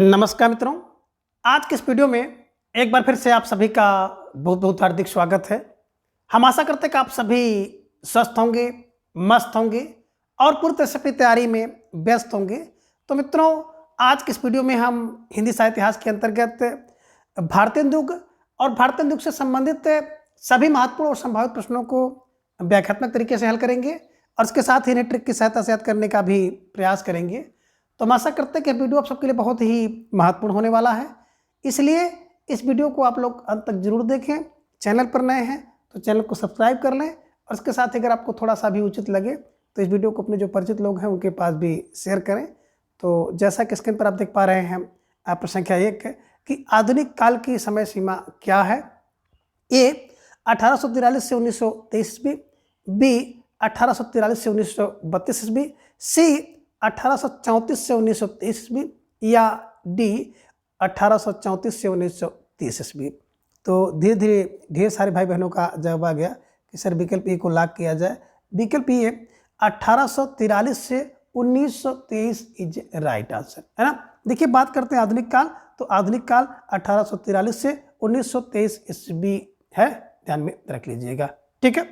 नमस्कार मित्रों। आज के इस वीडियो में एक बार फिर से आप सभी का बहुत बहुत हार्दिक स्वागत है। हम आशा करते हैं कि आप सभी स्वस्थ होंगे, मस्त होंगे और पूरी तरह से अपनी तैयारी में व्यस्त होंगे। तो मित्रों, आज के इस वीडियो में हम हिंदी साहित्य इतिहास के अंतर्गत भारतीय युग और भारतीय युग से संबंधित सभी महत्वपूर्ण और संभावित प्रश्नों को व्याख्यात्मक तरीके से हल करेंगे और इसके साथ ही इन्हें ट्रिक की सहायता से याद करने का भी प्रयास करेंगे। तो हम आशा करते हैं कि वीडियो आप सबके लिए बहुत ही महत्वपूर्ण होने वाला है, इसलिए इस वीडियो को आप लोग अंत तक जरूर देखें। चैनल पर नए हैं तो चैनल को सब्सक्राइब कर लें और इसके साथ अगर आपको थोड़ा सा भी उचित लगे तो इस वीडियो को अपने जो परिचित लोग हैं उनके पास भी शेयर करें। तो जैसा कि स्क्रीन पर आप देख पा रहे हैं, प्रश्न संख्या 1 है कि आधुनिक काल की समय सीमा क्या है। ए 1843 से 1923 ईस्वी, बी 1843 से 1932 ईस्वी, सी 1834 से 1923 ईस्वी या डी 1834 से 1930 ईस्वी। तो धीरे धीरे ढेर सारे भाई बहनों का जवाब आ गया कि सर विकल्प ए को लॉक किया जाए। विकल्प ए 1843 से 1923 इज राइट आंसर, है ना। देखिए, बात करते हैं आधुनिक काल, तो आधुनिक काल 1843 से 1923 ईस्वी है, ध्यान में रख लीजिएगा। ठीक है।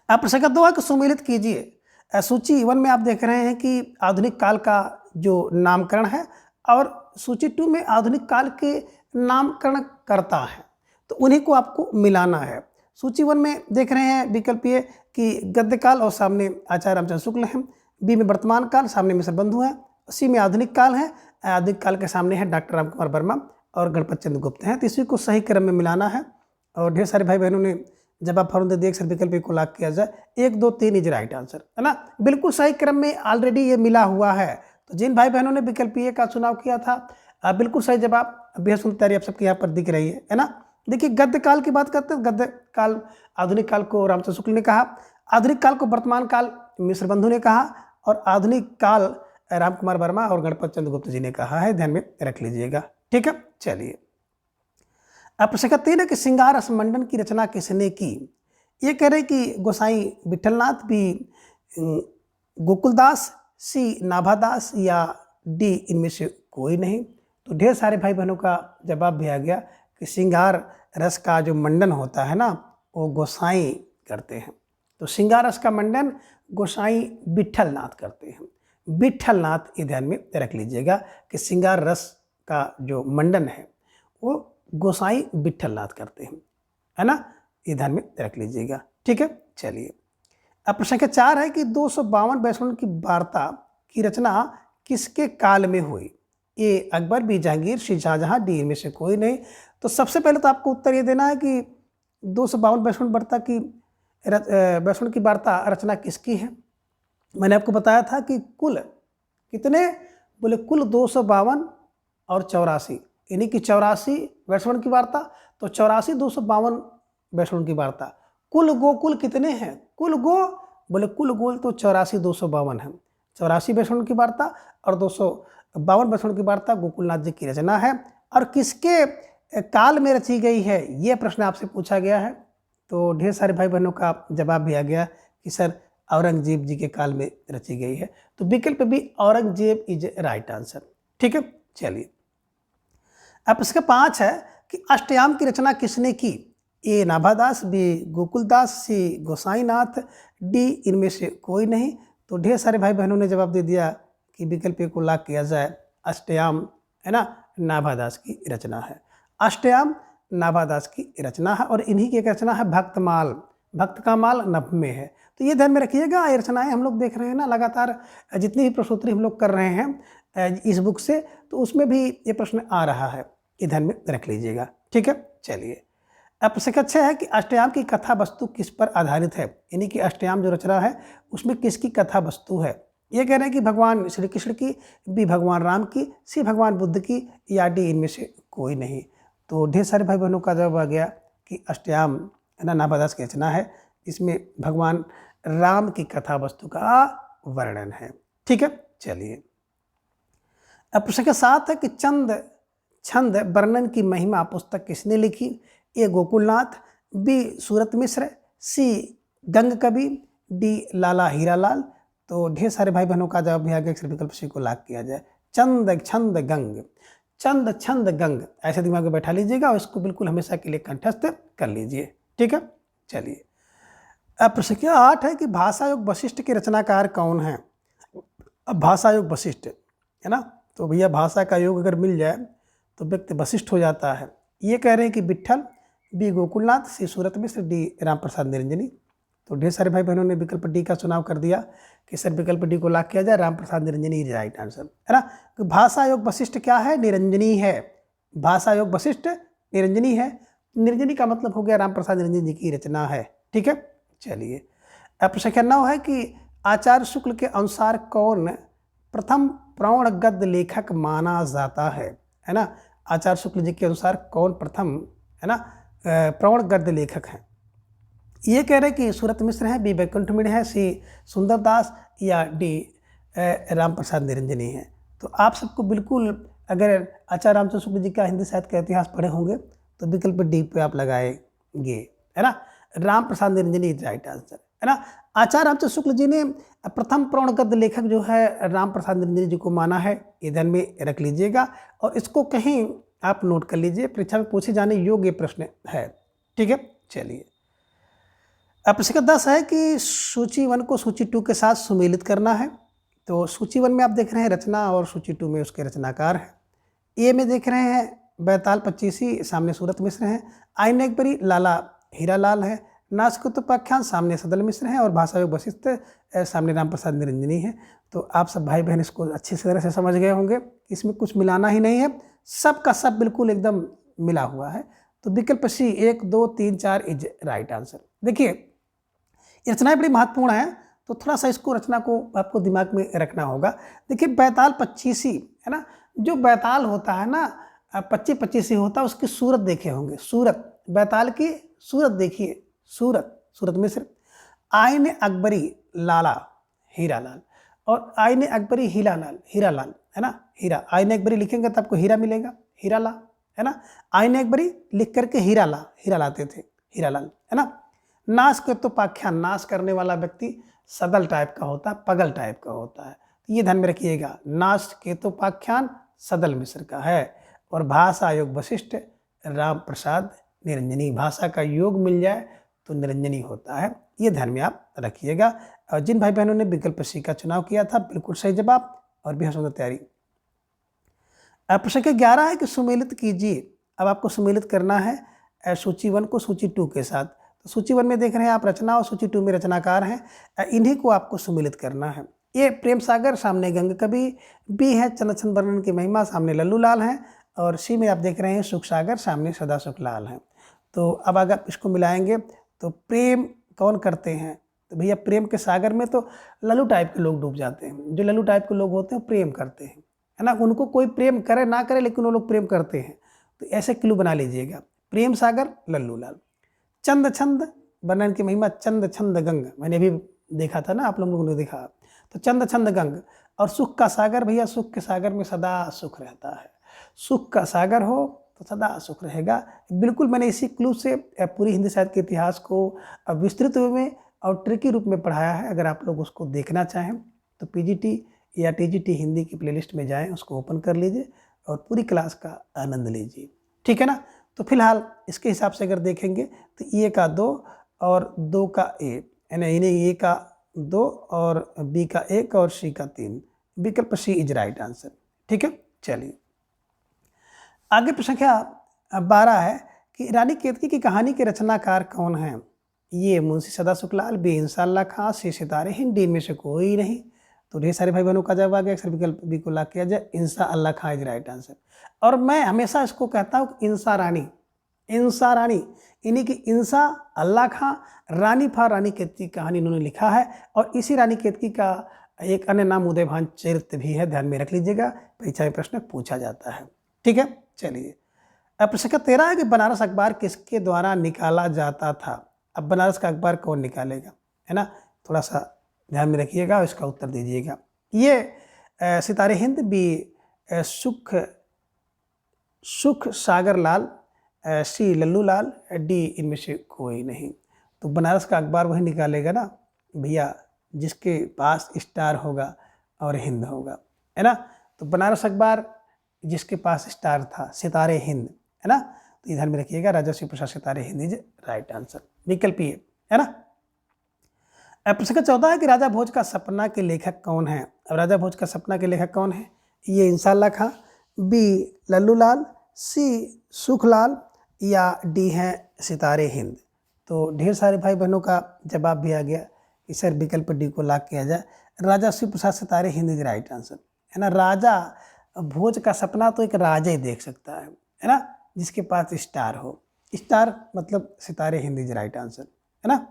अब प्रश्न 2 है कि सुमेलित कीजिए। सूची 1 में आप देख रहे हैं कि आधुनिक काल का जो नामकरण है और सूची 2 में आधुनिक काल के नामकरण करता है, तो उन्हीं को आपको मिलाना है। सूची 1 में देख रहे हैं विकल्प ये कि गद्य काल और सामने आचार्य रामचंद्र शुक्ल हैं, बी में वर्तमान काल, सामने मिश्र बंधु हैं, सी में आधुनिक काल है, आधुनिक काल के सामने है डॉक्टर रामकुमार वर्मा और गणपत चंद्र गुप्त हैं। तो इसी को सही क्रम में मिलाना है और ढेर सारे भाई बहनों ने जब आप फॉर्म दे दिए सर विकल्प को लॉक किया जाए, 1, 2, 3 इज राइट आंसर, है ना। बिल्कुल सही क्रम में ऑलरेडी ये मिला हुआ है। तो जिन भाई बहनों ने विकल्प ए का चुनाव किया था, बिल्कुल सही जवाब, बेहद सुंदर तैयारी आप सबके यहाँ पर दिख रही है ना। देखिए, गद्य काल की बात करते हैं, गद्य काल आधुनिक काल को रामचंद्र शुक्ल ने कहा, आधुनिक काल को वर्तमान काल मिश्र बंधु ने कहा और आधुनिक काल रामकुमार वर्मा और गणपत चंद्र गुप्त जी ने कहा है, ध्यान में रख लीजिएगा। ठीक है, चलिए। अब प्रश्न 3 है कि श्रृंगार रस मंडन की रचना किसने की। ये कह रहे कि गोसाई विठलनाथ, बी गोकुलदास, सी नाभादास या डी इनमें से कोई नहीं। तो ढेर सारे भाई बहनों का जवाब भी आ गया कि श्रृंगार रस का जो मंडन होता है ना, वो गोसाई करते हैं। तो श्रृंगार रस का मंडन गोसाई विठलनाथ करते हैं। विठलनाथ, ये ध्यान में रख लीजिएगा कि श्रृंगार रस का जो मंडन है वो गोसाई विठलनाथ करते हैं, है ना, ये ध्यान में रख लीजिएगा। ठीक है, चलिए। अब प्रश्न संख्या 4 है कि 252 वैष्णव की वार्ता की रचना किसके काल में हुई। ए अकबर, बी जहांगीर, सी शाहजहां, डी इनमें से कोई नहीं। तो सबसे पहले तो आपको उत्तर ये देना है कि 252 वैष्णव की वार्ता रचना किसकी है। मैंने आपको बताया था कि कुल कितने, बोले कुल 252 और 84, यानी कि 84 वैष्णव की वार्ता। तो 84 252 वैष्णव की वार्ता। कुल गोकुल कितने हैं, कुल गो, बोले कुल गोल तो 84 252 है। 84 वैष्णव की वार्ता और 252 वैष्णव की वार्ता गोकुलनाथ जी की रचना है। और किसके काल में रची गई है, यह प्रश्न आपसे पूछा गया है। तो ढेर सारे भाई बहनों का जवाब भी आ गया कि सर औरंगजेब जी के काल में रची गई है। तो विकल्प भी औरंगजेब इज राइट आंसर। ठीक है, चलिए। अब इसका 5 है कि अष्टयाम की रचना किसने की। ए नाभादास, बी गोकुलदास, सी गोसाईनाथ, डी इनमें से कोई नहीं। तो ढेर सारे भाई बहनों ने जवाब दे दिया कि विकल्प ए को लॉक किया जाए। अष्टयाम, है ना, नाभादास की रचना है। अष्टयाम नाभादास की रचना है और इन्हीं की एक रचना है भक्तमाल। भक्त का माल नभ में है। तो ये ध्यान में रखिएगा, ये रचनाएं हम लोग देख रहे हैं ना लगातार, जितनी भी प्रश्नोत्तरी हम लोग कर रहे हैं इस बुक से, तो उसमें भी ये प्रश्न आ रहा है, ये ध्यान में रख लीजिएगा। ठीक है, चलिए। अब प्रश्न 6 है कि अष्टयाम की कथा वस्तु किस पर आधारित है, यानी कि अष्टयाम जो रचना है उसमें किसकी कथा वस्तु है। ये कह रहे हैं कि भगवान श्री कृष्ण की, बी भगवान राम की, सी भगवान बुद्ध की या डी इनमें से कोई नहीं। तो ढेर सारे भाई बहनों का जवाब आ गया कि अष्टयाम, है ना, नाभादास की रचना है, इसमें भगवान राम की कथा वस्तु का वर्णन है। ठीक है, चलिए। अब प्रश्न 7 है कि छंद वर्णन की महिमा पुस्तक किसने लिखी। ए गोकुलनाथ, बी सूरत मिश्र, सी गंग कवि, डी लाला हीरालाल। तो ढेर सारे भाई बहनों का जवाब भी आ गया, विकल्प सी को लॉक किया जाए। चंद छंद गंग, चंद छंद गंग, ऐसे दिमाग में बैठा लीजिएगा और इसको बिल्कुल हमेशा के लिए कंठस्थ कर लीजिए। ठीक है, चलिए। अब प्रश्न 8 है कि भाषा योग वशिष्ठ के रचनाकार कौन है। अब भाषा योग वशिष्ठ है ना, तो भैया भाषा का योग अगर मिल जाए तो व्यक्ति वशिष्ठ हो जाता है। ये कह रहे हैं कि विट्ठल, बी गोकुलनाथ, सी सूरत मिश्र, डी राम प्रसाद निरंजनी। तो ढेर सारे भाई बहनों ने विकल्प डी का चुनाव कर दिया कि सर विकल्प डी को लॉक किया जाए, राम प्रसाद निरंजनी राइट आंसर है ना। तो भाषा योग वशिष्ठ क्या है, निरंजनी है। भाषा योग वशिष्ठ निरंजनी है, निरंजनी का मतलब हो गया राम प्रसाद निरंजन जी की रचना है। ठीक है, चलिए। अब प्रश्न 9 है कि आचार्य शुक्ल के अनुसार कौन प्रथम प्रौढ़ गद्य लेखक माना जाता है ना। आचार्य शुक्ल जी के अनुसार कौन प्रथम है ना प्रौढ़ गद्य लेखक हैं। ये कह रहे हैं कि सूरत मिश्र है, बी वैकुंठ मिश्र है, सी सुंदरदास, या डी राम प्रसाद निरंजनी है। तो आप सबको बिल्कुल, अगर आचार्य रामचंद्र शुक्ल जी का हिंदी साहित्य का इतिहास पढ़े होंगे तो विकल्प डी पे आप लगाएंगे है ना। राम प्रसाद निरंजनी राइट आंसर है ना। आचार्य रामचंद्र शुक्ल जी ने प्रथम प्रौढ़ गद्य लेखक जो है राम प्रसाद निरंजनी जी को माना है, ये ध्यान में रख लीजिएगा और इसको कहीं आप नोट कर लीजिए, परीक्षा में पूछे जाने योग्य प्रश्न है। ठीक है, चलिए। अब प्रश्न 10 है कि सूची 1 को सूची 2 के साथ सुमेलित करना है। तो सूची 1 में आप देख रहे हैं रचना और सूची 2 में उसके रचनाकार हैं। ए में देख रहे हैं बैताल पच्चीसी, सामने सूरत मिश्र हैं, आईन अकबरी लाला हीरालाल है, नास्कुतोपाख्यान सामने सदल मिश्र हैं और भाषा योग वशिष्ठ सामने राम प्रसाद निरंजनी है। तो आप सब भाई बहन इसको अच्छी तरह से समझ गए होंगे, इसमें कुछ मिलाना ही नहीं है, सब का सब बिल्कुल एकदम मिला हुआ है। तो विकल्प सी 1 2 3 4 इज राइट आंसर। देखिए रचनाएं बड़ी महत्वपूर्ण है, तो थोड़ा सा इसको रचना को आपको दिमाग में रखना होगा। देखिए बैताल पच्चीसी है ना, जो बैताल होता है ना 25-25 होता है, उसकी सूरत देखे होंगे, सूरत बैताल की सूरत देखिए, सूरत मिश्र, आईन अकबरी लाला हीरालाल और आईन अकबरी हीरालाल है ना, हीरा आईन अकबरी लिखेंगे तो आपको हीरा मिलेगा, हीराला है ना। आईन अकबरी लिख करके हीरा लाते थे, हीरालाल है ना। नाश के तो पाख्यान, नाश करने वाला व्यक्ति सदल टाइप का होता है, पगल टाइप का होता है, ये ध्यान में रखिएगा। नाश के तो पाख्यान सदल मिश्र का है और भाषा योग वशिष्ठ राम प्रसाद निरंजनी, भाषा का योग मिल जाए तो निरंजनी होता है, ये ध्यान में आप रखिएगा। और जिन भाई बहनों ने विकल्प सी का चुनाव किया था बिल्कुल सही जवाब और भी सुंदर तैयारी। प्रश्न 11 है कि सुमेलित कीजिए। अब आपको सुमेलित करना है सूची 1 को सूची 2 के साथ। तो सूची 1 में देख रहे हैं आप रचना और सूची 2 में रचनाकार हैं, इन्हीं को आपको सुमेलित करना है। ये प्रेम सागर, सामने गंग कवि, बी है चंद्रछंद वर्णन की महिमा, सामने लल्लू लाल हैं और सी में आप देख रहे हैं सुख सागर, सामने सदा सुख लाल हैं। तो अब अगर इसको मिलाएंगे तो प्रेम कौन करते हैं, तो भैया प्रेम के सागर में तो लल्लू टाइप के लोग डूब जाते हैं, जो लल्लू टाइप के लोग होते हैं प्रेम करते हैं है ना। उनको कोई प्रेम करे ना करे लेकिन वो लोग प्रेम करते हैं, तो ऐसे क्लू बना लीजिएगा, प्रेम सागर लल्लू लाल। चंद छंद वर्णन की महिमा, चंद छंद गंग, मैंने भी देखा था ना, आप लोगों ने देखा, तो चंद छंद गंग। और सुख का सागर, भैया सुख के सागर में सदा सुख रहता है, सुख का सागर हो तो सदा सुख रहेगा। बिल्कुल मैंने इसी क्लू से पूरी हिंदी साहित्य के इतिहास को विस्तृत रूप में और ट्रिकी रूप में पढ़ाया है। अगर आप लोग उसको देखना चाहें तो पीजीटी या टीजीटी हिंदी की प्लेलिस्ट में जाएं, उसको ओपन कर लीजिए और पूरी क्लास का आनंद लीजिए, ठीक है ना। तो फिलहाल इसके हिसाब से अगर देखेंगे तो ए का 2 और 2 का ए, यानी ए का 2 और बी का 1 और सी का 3, विकल्प सी इज राइट आंसर, ठीक है। चलिए आगे प्रश्न संख्या 12 है कि रानी केतकी की कहानी के रचनाकार कौन हैं। ये मुंशी सदा सुखलाल, बी इंशाअल्लाह खां, सी सितारे हिंद, डी में से कोई नहीं। तो ढेर सारे भाई बहनों का जवाब आ गया, अक्सर विकल्प बी को लॉक किया जाए, इंशाअल्लाह खां इज राइट आंसर। और मैं हमेशा इसको कहता हूँ इंसा रानी, इन्हीं की इंसा अल्लाह खां, रानी फा रानी केतकी की कहानी इन्होंने लिखा है और इसी रानी केतकी का एक अन्य नाम उदयभान चरित्र भी है, ध्यान में रख लीजिएगा, परीक्षा में प्रश्न पूछा जाता है, ठीक है। चलिए अब प्रश्न 13 है कि बनारस अखबार किसके द्वारा निकाला जाता था। अब बनारस का अखबार कौन निकालेगा, है ना, थोड़ा सा ध्यान में रखिएगा और इसका उत्तर दीजिएगा। ये सितारे हिंद, बी सुख सागर लाल, सी लल्लू लाल, डी इनमें से कोई नहीं। तो बनारस का अखबार वही निकालेगा ना भैया जिसके पास स्टार होगा और हिंद होगा, है ना। तो बनारस अखबार जिसके पास स्टार था, सितारे हिंद, है ना, तो ध्यान में रखिएगा राजर्षि प्रसाद सितारे हिंद इज राइट आंसर, विकल्प ये, है ना। प्रश्न 14 है कि राजा भोज का सपना के लेखक कौन है। अब राजा भोज का सपना के लेखक कौन है? ये इंशाअल्लाह खां, बी लल्लू लाल, सी सुखलाल, या डी है सितारे हिंद। तो ढेर सारे भाई बहनों का जवाब भी आ गया कि सर विकल्प डी को लॉक किया जाए, राजा शिव प्रसाद सितारे हिंद इज राइट आंसर, है ना। राजा भोज का सपना तो एक राजा ही देख सकता है ना, जिसके पास स्टार हो, स्टार मतलब सितारे हिंद इज राइट आंसर, है ना।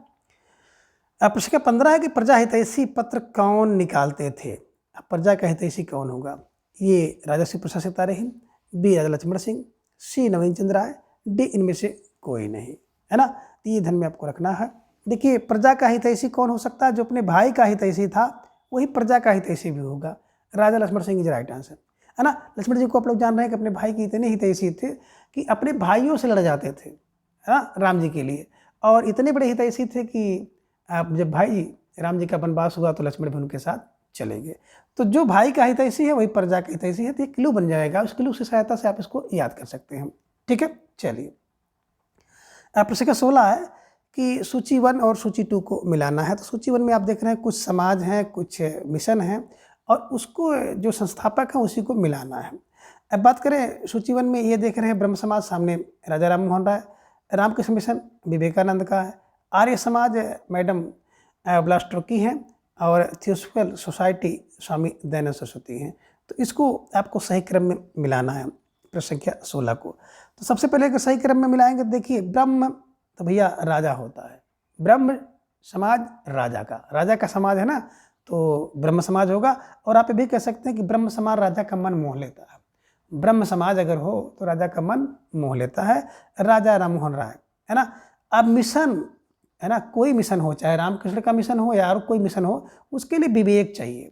प्रश्न 15 है कि प्रजा हितैषी पत्र कौन निकालते थे। अब प्रजा का हितैषी कौन होगा? ये राजा शिव प्रसाद सितारे हिंद, बी राजा लक्ष्मण सिंह, सी नवीन चंद्र राय, डी इनमें से कोई नहीं, है ना। तो ये ध्यान में आपको रखना है। देखिए प्रजा का हितैषी कौन हो सकता है? जो अपने भाई का हितैषी था वही प्रजा का हितैषी भी होगा, Raja Lakshman Singh is right answer, है ना। लक्ष्मण जी को आप लोग जान रहे हैं कि अपने भाई के इतने हितैषी थे कि अपने भाइयों से लड़ जाते थे, है ना, राम जी के लिए, और इतने बड़े हितैषी थे कि आप जब भाई राम जी का वनवास हुआ तो लक्ष्मण भी उनके साथ चले गए। तो जो भाई का हितैषी है वही प्रजा का हितैषी है। तो ये क्लू बन जाएगा, उस क्लू की सहायता से आप इसको याद कर सकते हैं, ठीक है। चलिए प्रश्न 16 है कि सूची 1 और सूची 2 को मिलाना है। तो सूची 1 में आप देख रहे हैं कुछ समाज हैं, कुछ मिशन हैं, और उसको जो संस्थापक है उसी को मिलाना है। अब बात करें सूची 1 में, ये देख रहे हैं ब्रह्म समाज, सामने राजा राम मोहन राय, रामकृष्ण मिशन विवेकानंद का है, आर्य समाज मैडम ब्लास्टर की हैं, और थियोसॉफिकल सोसाइटी स्वामी दयानंद सरस्वती हैं। तो इसको आपको सही क्रम में मिलाना है प्रश्न संख्या 16 को। तो सबसे पहले अगर सही क्रम में मिलाएंगे, देखिए ब्रह्म तो भैया राजा होता है, ब्रह्म समाज राजा का समाज है ना, तो ब्रह्म समाज होगा। और आप ये भी कह सकते हैं कि ब्रह्म समाज राजा का मन मोह लेता है, ब्रह्म समाज अगर हो तो राजा का मन मोह लेता है, राजा राम मोहन राय, है ना। अब मिशन, है ना, कोई मिशन हो, चाहे रामकृष्ण का मिशन हो या और कोई मिशन हो, उसके लिए विवेक चाहिए,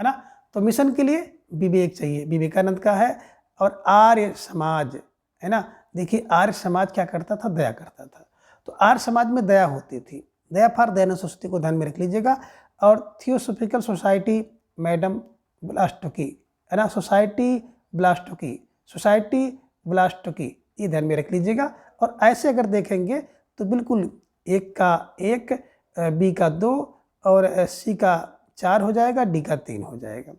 है ना। तो मिशन के लिए विवेक चाहिए, विवेकानंद का है। और आर्य समाज, है ना, देखिए आर्य समाज क्या करता था? दया करता था। तो आर्य समाज में दया होती थी, दया फॉर दयानंद सरस्वती को ध्यान में रख लीजिएगा। और थियोसॉफिकल सोसाइटी मैडम ब्लास्टोकी, है ना, सोसाइटी ब्लास्टोकी, ये ध्यान में रख लीजिएगा। और ऐसे अगर देखेंगे तो बिल्कुल एक का 1, बी का 2, और सी का 4 हो जाएगा, डी का 3 हो जाएगा,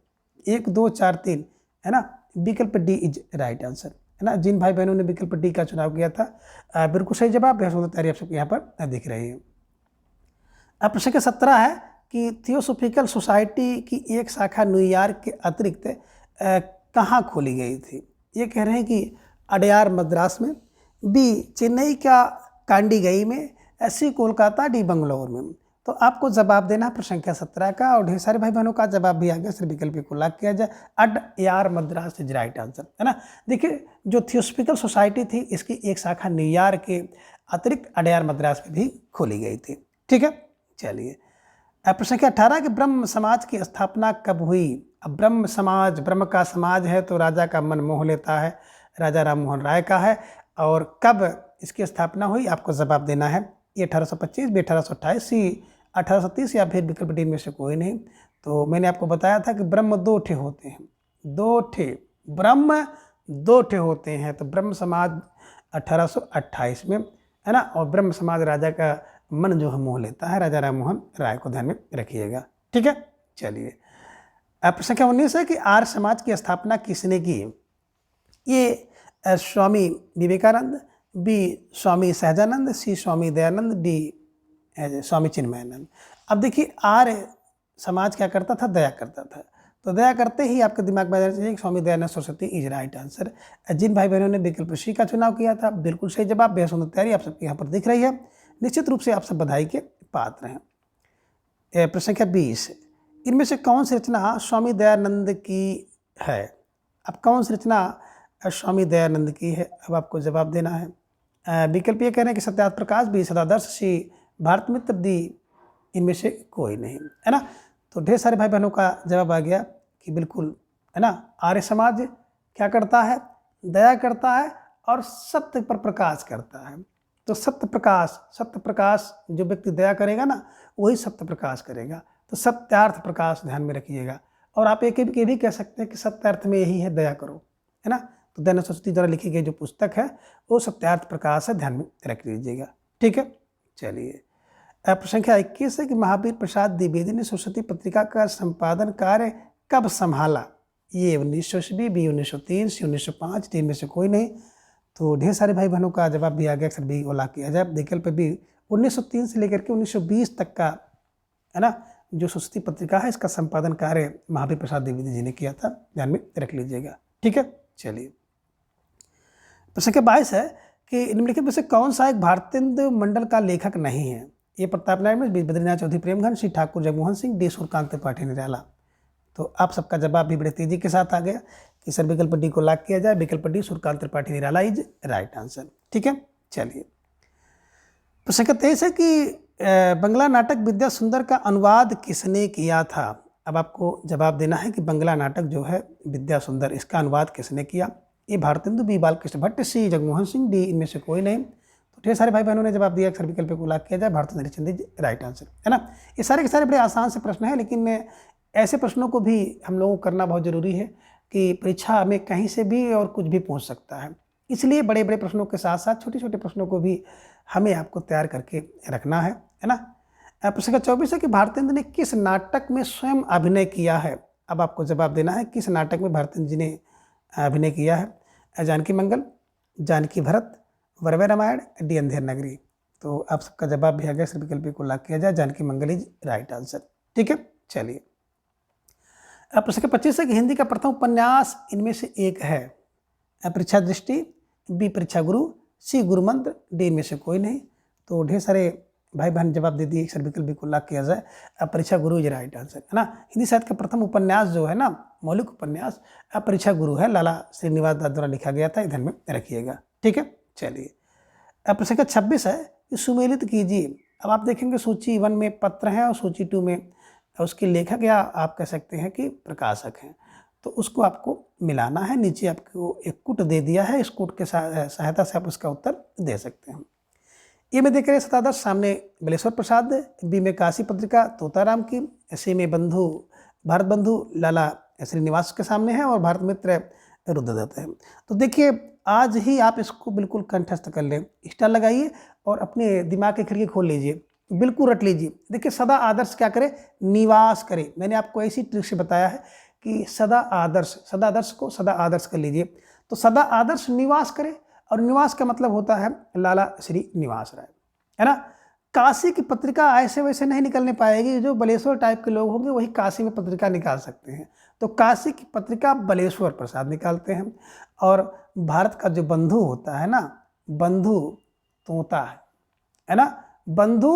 1 2 4 3, है ना। विकल्प डी इज राइट आंसर, है ना। जिन भाई बहनों ने विकल्प डी का चुनाव किया था बिल्कुल सही जवाब, बेहद सुंदर तैयारी आप सबको यहाँ पर दिख रही है। अब प्रश्न 17 है कि थियोसॉफिकल सोसाइटी की एक शाखा न्यूयॉर्क के अतिरिक्त कहाँ खोली गई थी? ये कह रहे हैं कि अडयार मद्रास में, बी चेन्नई का कांडीगई में, सी कोलकाता, डी बंगलौर में। तो आपको जवाब देना है प्रश्न संख्या 17 का, और ढेर सारे भाई बहनों का जवाब भी आ गया, सिर्फ विकल्प को लॉक किया जाए, Adyar Madras is right answer, है ना। देखिए जो थियोसॉफिकल सोसाइटी थी इसकी एक शाखा न्यूयॉर्क के अतिरिक्त अडयार मद्रास में भी खोली गई थी, ठीक है। चलिए प्रश्न संख्या 18 कि ब्रह्म समाज की स्थापना कब हुई? अब ब्रह्म समाज, ब्रह्म का समाज है तो राजा का मन मोह लेता है, राजा राम मोहन राय का है। और कब इसकी स्थापना हुई आपको जवाब देना है। ये 1825, बी 1828, सी 1830, या फिर विकल्प डी में से कोई नहीं। तो मैंने आपको बताया था कि ब्रह्म 2 ठे होते हैं, 2 ठे ब्रह्म 2 ठे होते हैं। तो ब्रह्म समाज 1828 में, है ना, और ब्रह्म समाज राजा का मन जो है मोह लेता है, राजा राम मोहन राय को ध्यान में रखिएगा, ठीक है। चलिए प्रश्न संख्या 19 है कि आर्य समाज की स्थापना किसने की? ये स्वामी विवेकानंद, बी स्वामी सहजानंद, सी स्वामी दयानंद, डी स्वामी चिन्मयानंद। अब देखिए आर्य समाज क्या करता था? दया करता था। तो दया करते ही आपके दिमाग में आ जाना चाहिए कि Swami Dayanand Saraswati is right answer. जिन भाई बहनों ने विकल्प सी का चुनाव किया था बिल्कुल सही जवाब, बेहद सुंदर तैयारी आप सबके यहाँ पर दिख रही है, निश्चित रूप से आप सब बधाई के पात्र हैं। प्रश्न संख्या 20, इनमें से कौन सी रचना स्वामी दयानंद की है? अब कौन सी रचना स्वामी दयानंद की है? अब आपको जवाब देना है। विकल्प ये कह रहे हैं कि सत्यार्थ प्रकाश, बी सदादर्श, सी भारत मित्र, डी इनमें से कोई नहीं, है ना। तो ढेर सारे भाई बहनों का जवाब आ गया कि बिल्कुल, है ना, आर्य समाज क्या करता है? दया करता है और सत्य पर प्रकाश करता है। तो सत्य प्रकाश जो व्यक्ति दया करेगा ना वही सत्य प्रकाश करेगा। तो सत्यार्थ प्रकाश ध्यान में रखिएगा। और आप एक ये भी कह सकते हैं कि सत्यार्थ में यही है, दया करो, है ना। तो दयानंद सरस्वती द्वारा लिखी गई जो पुस्तक है वो सत्यार्थ प्रकाश है, ध्यान में रख लीजिएगा। ठीक है, चलिए। प्रश्न संख्या 21 है कि महावीर प्रसाद द्विवेदी ने सरस्वती पत्रिका का संपादन कार्य कब संभाला? ये 1920, बी 1903, सी 1905, डी में से कोई नहीं। तो ढेर सारे भाई बहनों का जवाब भी आ गया, अक्सर भी ओला किया जाए। विकल्प भी 1903 से लेकर के 1920 तक का, है ना, जो सरस्वती पत्रिका है इसका संपादन कार्य महावीर प्रसाद द्विवेदी जी ने किया था, ध्यान में रख लीजिएगा। ठीक है, चलिए। प्रश्न संख्या 22 है कि निम्नलिखित में से कौन सा एक भारतेंदु मंडल का लेखक नहीं है? ए प्रताप नारायण, बी बद्रीनाथ चौधरी प्रेमघन, सी ठाकुर जगमोहन सिंह, डी सूर्यकांत त्रिपाठी निराला। तो आप सबका जवाब भी बड़े तेजी के साथ आ गया कि सर विकल्प डी को लॉक किया जाए। विकल्प D Suryakant Tripathi Nirala is right answer. ठीक है, चलिए। प्रश्न संख्या 23 है कि बंगला नाटक विद्या सुंदर का अनुवाद किसने किया था? अब आपको जवाब देना है कि बंगला नाटक जो है विद्या सुंदर, इसका अनुवाद किसने किया? ए भारतेंदु, बी बालकृष्ण भट्ट, सी जगमोहन सिंह, डी इनमें से कोई नहीं। तो ढेर सारे भाई बहनों ने जवाब दिया, अक्सर विकल्प को लॉक किया जाए, भारतेंदु हरिश्चंद्र राइट आंसर, है ना। ये सारे के सारे बड़े आसान से प्रश्न हैं, लेकिन ऐसे प्रश्नों को भी हम लोगों को करना बहुत ज़रूरी है कि परीक्षा में कहीं से भी और कुछ भी पूछ सकता है। इसलिए बड़े बड़े प्रश्नों के साथ साथ छोटे छोटे प्रश्नों को भी हमें आपको तैयार करके रखना है ना। प्रश्न संख्या 24 है कि भारतेंदु ने किस नाटक में स्वयं अभिनय किया है? अब आपको जवाब देना है किस नाटक में भारतेंदु जी ने अभिनय किया है। जानकी मंगल, जानकी भरत, वरवै रामायण, डी अंधेर नगरी। तो आप सबका जवाब भी आ गया, सिर्फ विकल्प को लॉक किया जाए, जानकी मंगल इज राइट आंसर। ठीक है, चलिए। प्रश्न संख्या 25 है कि हिंदी का प्रथम उपन्यास इनमें से एक है। परीक्षा दृष्टि, बी परीक्षा गुरु, सी गुरु मंत्र, डी इनमें से कोई नहीं। तो ढेर सारे भाई बहन जवाब दे दिए, सर विकल्प को लॉक किया जाए, परीक्षा गुरु इज राइट आंसर, है ना। हिंदी साहित्य का प्रथम उपन्यास जो है ना, मौलिक उपन्यास परीक्षा गुरु है, लाला श्रीनिवास दास द्वारा लिखा गया था, ध्यान में रखिएगा। ठीक है, चलिए। प्रश्न संख्या 26 है कि सुमेलित कीजिए। अब आप देखेंगे सूची 1 में पत्र है और सूची 2 में उसके लेखक या आप कह सकते हैं कि प्रकाशक हैं। तो उसको आपको मिलाना है। नीचे आपको एक कूट दे दिया है, इस कूट के सहायता से आप उसका उत्तर दे सकते हैं। ए में देख रहे सतादर्श, सामने बलेश्वर प्रसाद, बी में काशी पत्रिका तोताराम की, सी में बंधु भारत बंधु लाला श्रीनिवास के सामने है और भारत मित्र रुद्रदत्त है। तो देखिए आज ही आप इसको बिल्कुल कंठस्थ कर लें, स्टार लगाइए और अपने दिमाग की खिड़की खोल लीजिए, बिल्कुल रट लीजिए। देखिए सदा आदर्श क्या करे, निवास करे। मैंने आपको ऐसी ट्रिक से बताया है कि सदा आदर्श को सदा आदर्श कर लीजिए। तो सदा आदर्श निवास करे, और निवास का मतलब होता है लाला श्री निवास राय, है ना। काशी की पत्रिका ऐसे वैसे नहीं निकलने पाएगी, जो बलेश्वर टाइप के लोग होंगे वही काशी में पत्रिका निकाल सकते हैं। तो काशी की पत्रिका बलेश्वर प्रसाद निकालते हैं। और भारत का जो बंधु होता है ना, बंधु तोता है ना, बंधु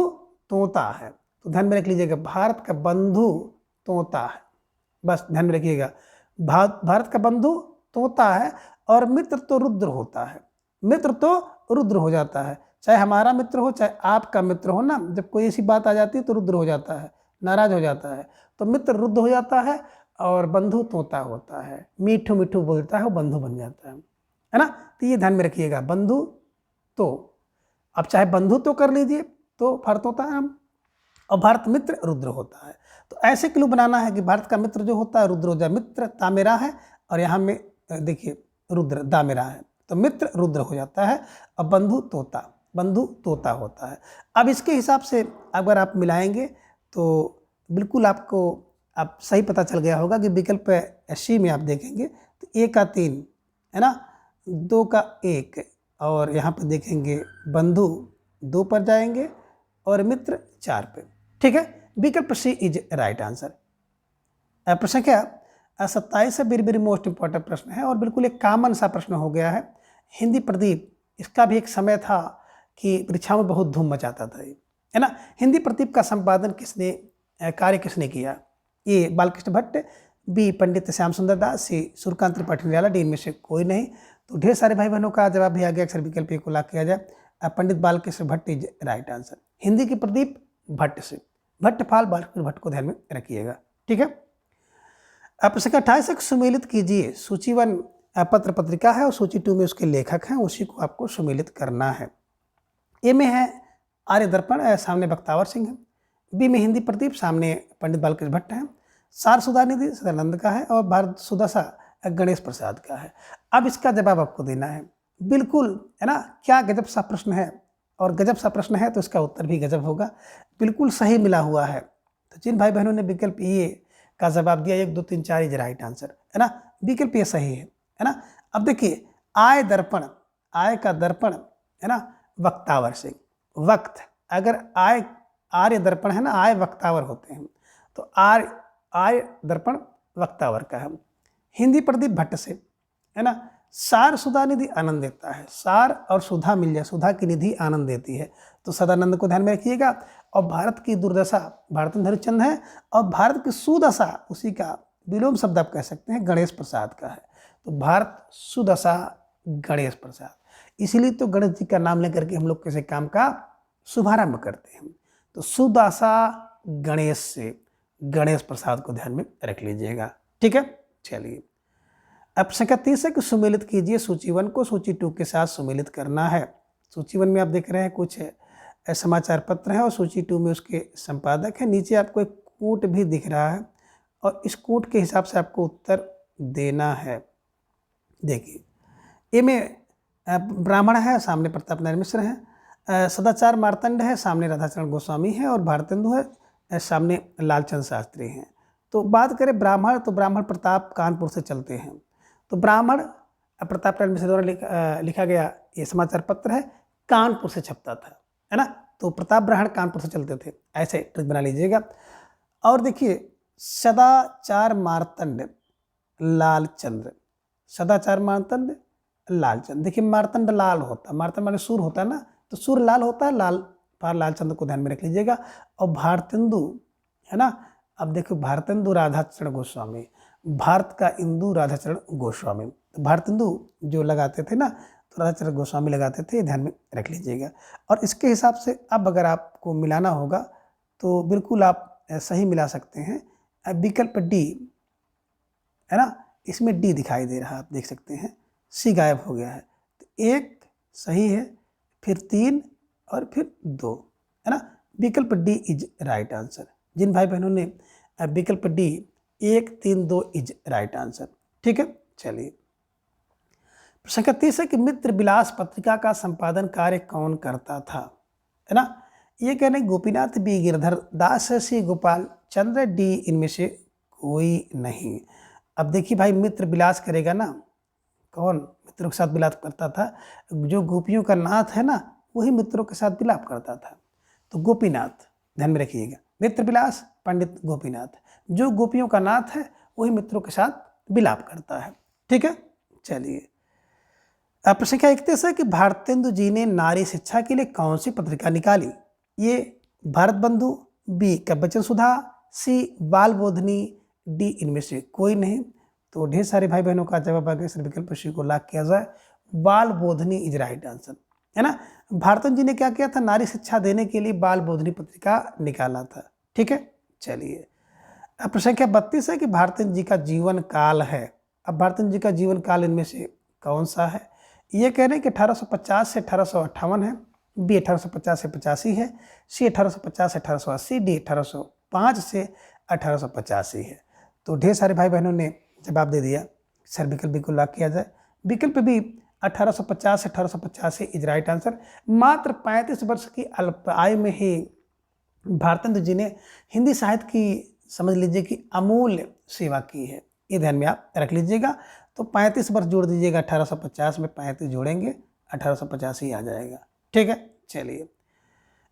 तोता है। तो ध्यान में रख लीजिएगा, भारत का बंधु तोता है, बस ध्यान में रखिएगा। भारत का बंधु तोता है और मित्र तो रुद्र होता है, मित्र तो रुद्र हो जाता है। चाहे हमारा मित्र हो चाहे आपका मित्र हो ना, जब कोई ऐसी बात आ जाती है तो रुद्र हो जाता है, नाराज हो जाता है। तो मित्र रुद्र हो जाता है और बंधु तोता होता है, मीठू मीठू बोलता है, वो बंधु बन जाता है ना। तो ये ध्यान में रखिएगा, बंधु तो, अब चाहे बंधु तो कर लीजिए तो भारत होता है हम, और भारत मित्र रुद्र होता है। तो ऐसे क्लू बनाना है कि भारत का मित्र जो होता है रुद्र हो जाए। मित्र तामेरा है और यहाँ में देखिए रुद्र दामेरा है, तो मित्र रुद्र हो जाता है और बंधु तोता होता है। अब इसके हिसाब से अगर आप मिलाएंगे तो बिल्कुल आपको आप सही पता चल गया होगा कि विकल्प सी में आप देखेंगे तो 1 का 3 है ना, 2 का 1, और यहाँ पर देखेंगे बंधु 2 पर जाएंगे और मित्र 4 पे। ठीक है, विकल्प सी इज राइट आंसर। प्रश्न क्या 27 है, वेरी मोस्ट इंपॉर्टेंट प्रश्न है और बिल्कुल एक कॉमन सा प्रश्न हो गया है। हिंदी प्रदीप, इसका भी एक समय था कि परीक्षा में बहुत धूम मचाता था, है ना। हिंदी प्रदीप का संपादन कार्य किसने किया? ए बालकृष्ण भट्ट, बी पंडित श्याम सुंदर दास, सी सूर्यकांत त्रिपाठी निराला, डी इनमें से कोई नहीं। तो ढेर सारे भाई बहनों का जवाब भी आ गया, अक्सर विकल्प को लॉक किया जाए, Pandit Balkrishna Bhatt is right answer. Hindi की प्रदीप भट्ट से, भट्टफाल बालकृष्ण भट्ट को ध्यान में रखिएगा। ठीक है, प्रश्न 28 सुमेलित कीजिए। सूची 1 पत्र पत्रिका है और सूची 2 में उसके लेखक हैं, उसी को आपको सुमेलित करना है। ए में है आर्य दर्पण, सामने बख्तावर सिंह है। बी में हिंदी प्रदीप, सामने पंडित बालकृष्ण भट्ट हैं। सार सुधा निधि सदानंद का है और भारत सुदशा गणेश प्रसाद का है। अब इसका जवाब आपको देना है, बिल्कुल, है ना। क्या गजब सा प्रश्न है, और गजब सा प्रश्न है तो इसका उत्तर भी गजब होगा, बिल्कुल सही मिला हुआ है। तो जिन भाई बहनों ने विकल्प ए का जवाब दिया 1 2 3 4 इज राइट आंसर, है ना, विकल्प ए सही है ना। अब देखिए आय दर्पण, आय का दर्पण, है ना, वक्तावर से, वक्त, अगर आय आर्य दर्पण है ना, आय वक्तावर होते हैं, तो आय दर्पण वक्तावर का है। हिंदी प्रदीप भट्ट से, है ना, सार सुधा निधि आनंद देता है, सार और सुधा मिल जाए, सुधा की निधि आनंद देती है, तो सदानंद को ध्यान में रखिएगा। और भारत की दुर्दशा भारतेंदु हरिश्चंद्र है, और भारत की सुदशा उसी का विलोम शब्द आप कह सकते हैं गणेश प्रसाद का है। तो भारत सुदशा गणेश प्रसाद, इसीलिए तो गणेश जी का नाम लेकर के हम लोग किसी काम का शुभारंभ करते हैं। तो सुदशा गणेश से गणेश प्रसाद को ध्यान में रख लीजिएगा, ठीक है। चलिए अब संख्या 30 है कि सुमेलित कीजिए, सूची 1 को सूची 2 के साथ सुमेलित करना है। सूची 1 में आप देख रहे हैं कुछ समाचार पत्र है और सूची 2 में उसके संपादक है। नीचे आपको एक कूट भी दिख रहा है और इस कूट के हिसाब से आपको उत्तर देना है। देखिए ए में ब्राह्मण है, सामने प्रताप नारायण मिश्र है, सदाचार मार्तंड है, सामने राधाचरण गोस्वामी है, और भारतेंदु है, सामने लालचंद शास्त्री हैं। तो बात करें ब्राह्मण, तो ब्राह्मण प्रताप कानपुर से चलते हैं। तो ब्राह्मण प्रताप नारायण मिश्र द्वारा लिखा गया ये समाचार पत्र है, कानपुर से छपता था, है ना। तो प्रताप ब्राह्मण कानपुर से चलते थे, ऐसे ट्रिक बना लीजिएगा। और देखिए सदाचार मार्तंड लालचंद्र, सदाचार मार्तंड लालचंद, देखिए मार्तंड लाल होता है, मार्तंड माने सूर होता है ना, तो सूर लाल होता है, लाल पार लालचंद को ध्यान में रख लीजिएगा। और भारतेंदु, है ना, अब देखो भारतेंदु राधाचरण गोस्वामी, भारत का इंदु राधाचरण गोस्वामी, तो भारतेंदु जो लगाते थे ना, तो राधाचरण गोस्वामी लगाते थे, ध्यान में रख लीजिएगा। और इसके हिसाब से अब अगर आपको मिलाना होगा तो बिल्कुल आप सही मिला सकते हैं। विकल्प डी, है ना, इसमें डी दिखाई दे रहा है, आप देख सकते हैं, सी गायब हो गया है। तो 1 सही है, फिर 3 और फिर 2, है ना। विकल्प डी इज राइट आंसर। जिन भाई बहनों ने विकल्प डी 1 3 2 इज राइट आंसर, ठीक है। चलिए संख्या 30 है कि मित्र विलास पत्रिका का संपादन कार्य कौन करता था, है ना। ये कहने गोपीनाथ बी गिरधर दास सी गोपाल चंद्र डी, इनमें से कोई नहीं। अब देखिए भाई मित्र विलास करेगा ना, कौन मित्रों के साथ विलाप करता था, जो गोपियों का नाथ है ना, वही मित्रों के साथ विलाप करता था। तो गोपीनाथ ध्यान में रखिएगा, मित्र विलास पंडित गोपीनाथ, जो गोपियों का नाथ है वही मित्रों के साथ विलाप करता है, ठीक है। चलिए प्रश्न संख्या 31 है कि भारतेंदु जी ने नारी शिक्षा के लिए कौन सी पत्रिका निकाली। ये भारत बंधु, बी कव्यवचन सुधा, सी बाल बोधनी, डी इनमें से कोई नहीं। तो ढेर सारे भाई बहनों का जवाब आ गया, सर विकल्प सी को लॉक किया जाए, बाल बोधनी इज राइट आंसर, है ना। भारतेंदु जी ने क्या किया था, नारी शिक्षा देने के लिए बाल बोधनी पत्रिका निकाला था, ठीक है। चलिए अब प्रश्न संख्या 32 है कि भारतेंदु जी का जीवन काल है। अब भारतेंदु जी का जीवन काल इनमें से कौन सा है। ये कह रहे हैं कि 1850 से 1858 है, बी 1850 से 85 है, सी 1850 से 1880, डी 1805 से 1885 है। तो ढेर सारे भाई बहनों ने जवाब दे दिया, सर विकल्प बी को लॉक किया जाए। विकल्प बी 1850 से 1885 इज राइट आंसर। मात्र 35 वर्ष की अल्प आयु में ही भारतेंदु जी ने हिंदी साहित्य की समझ लीजिए कि अमूल्य सेवा की है, ये ध्यान में आप रख लीजिएगा। तो 35 वर्ष जोड़ दीजिएगा, 1850 में 35 जोड़ेंगे 1885 आ जाएगा, ठीक है। चलिए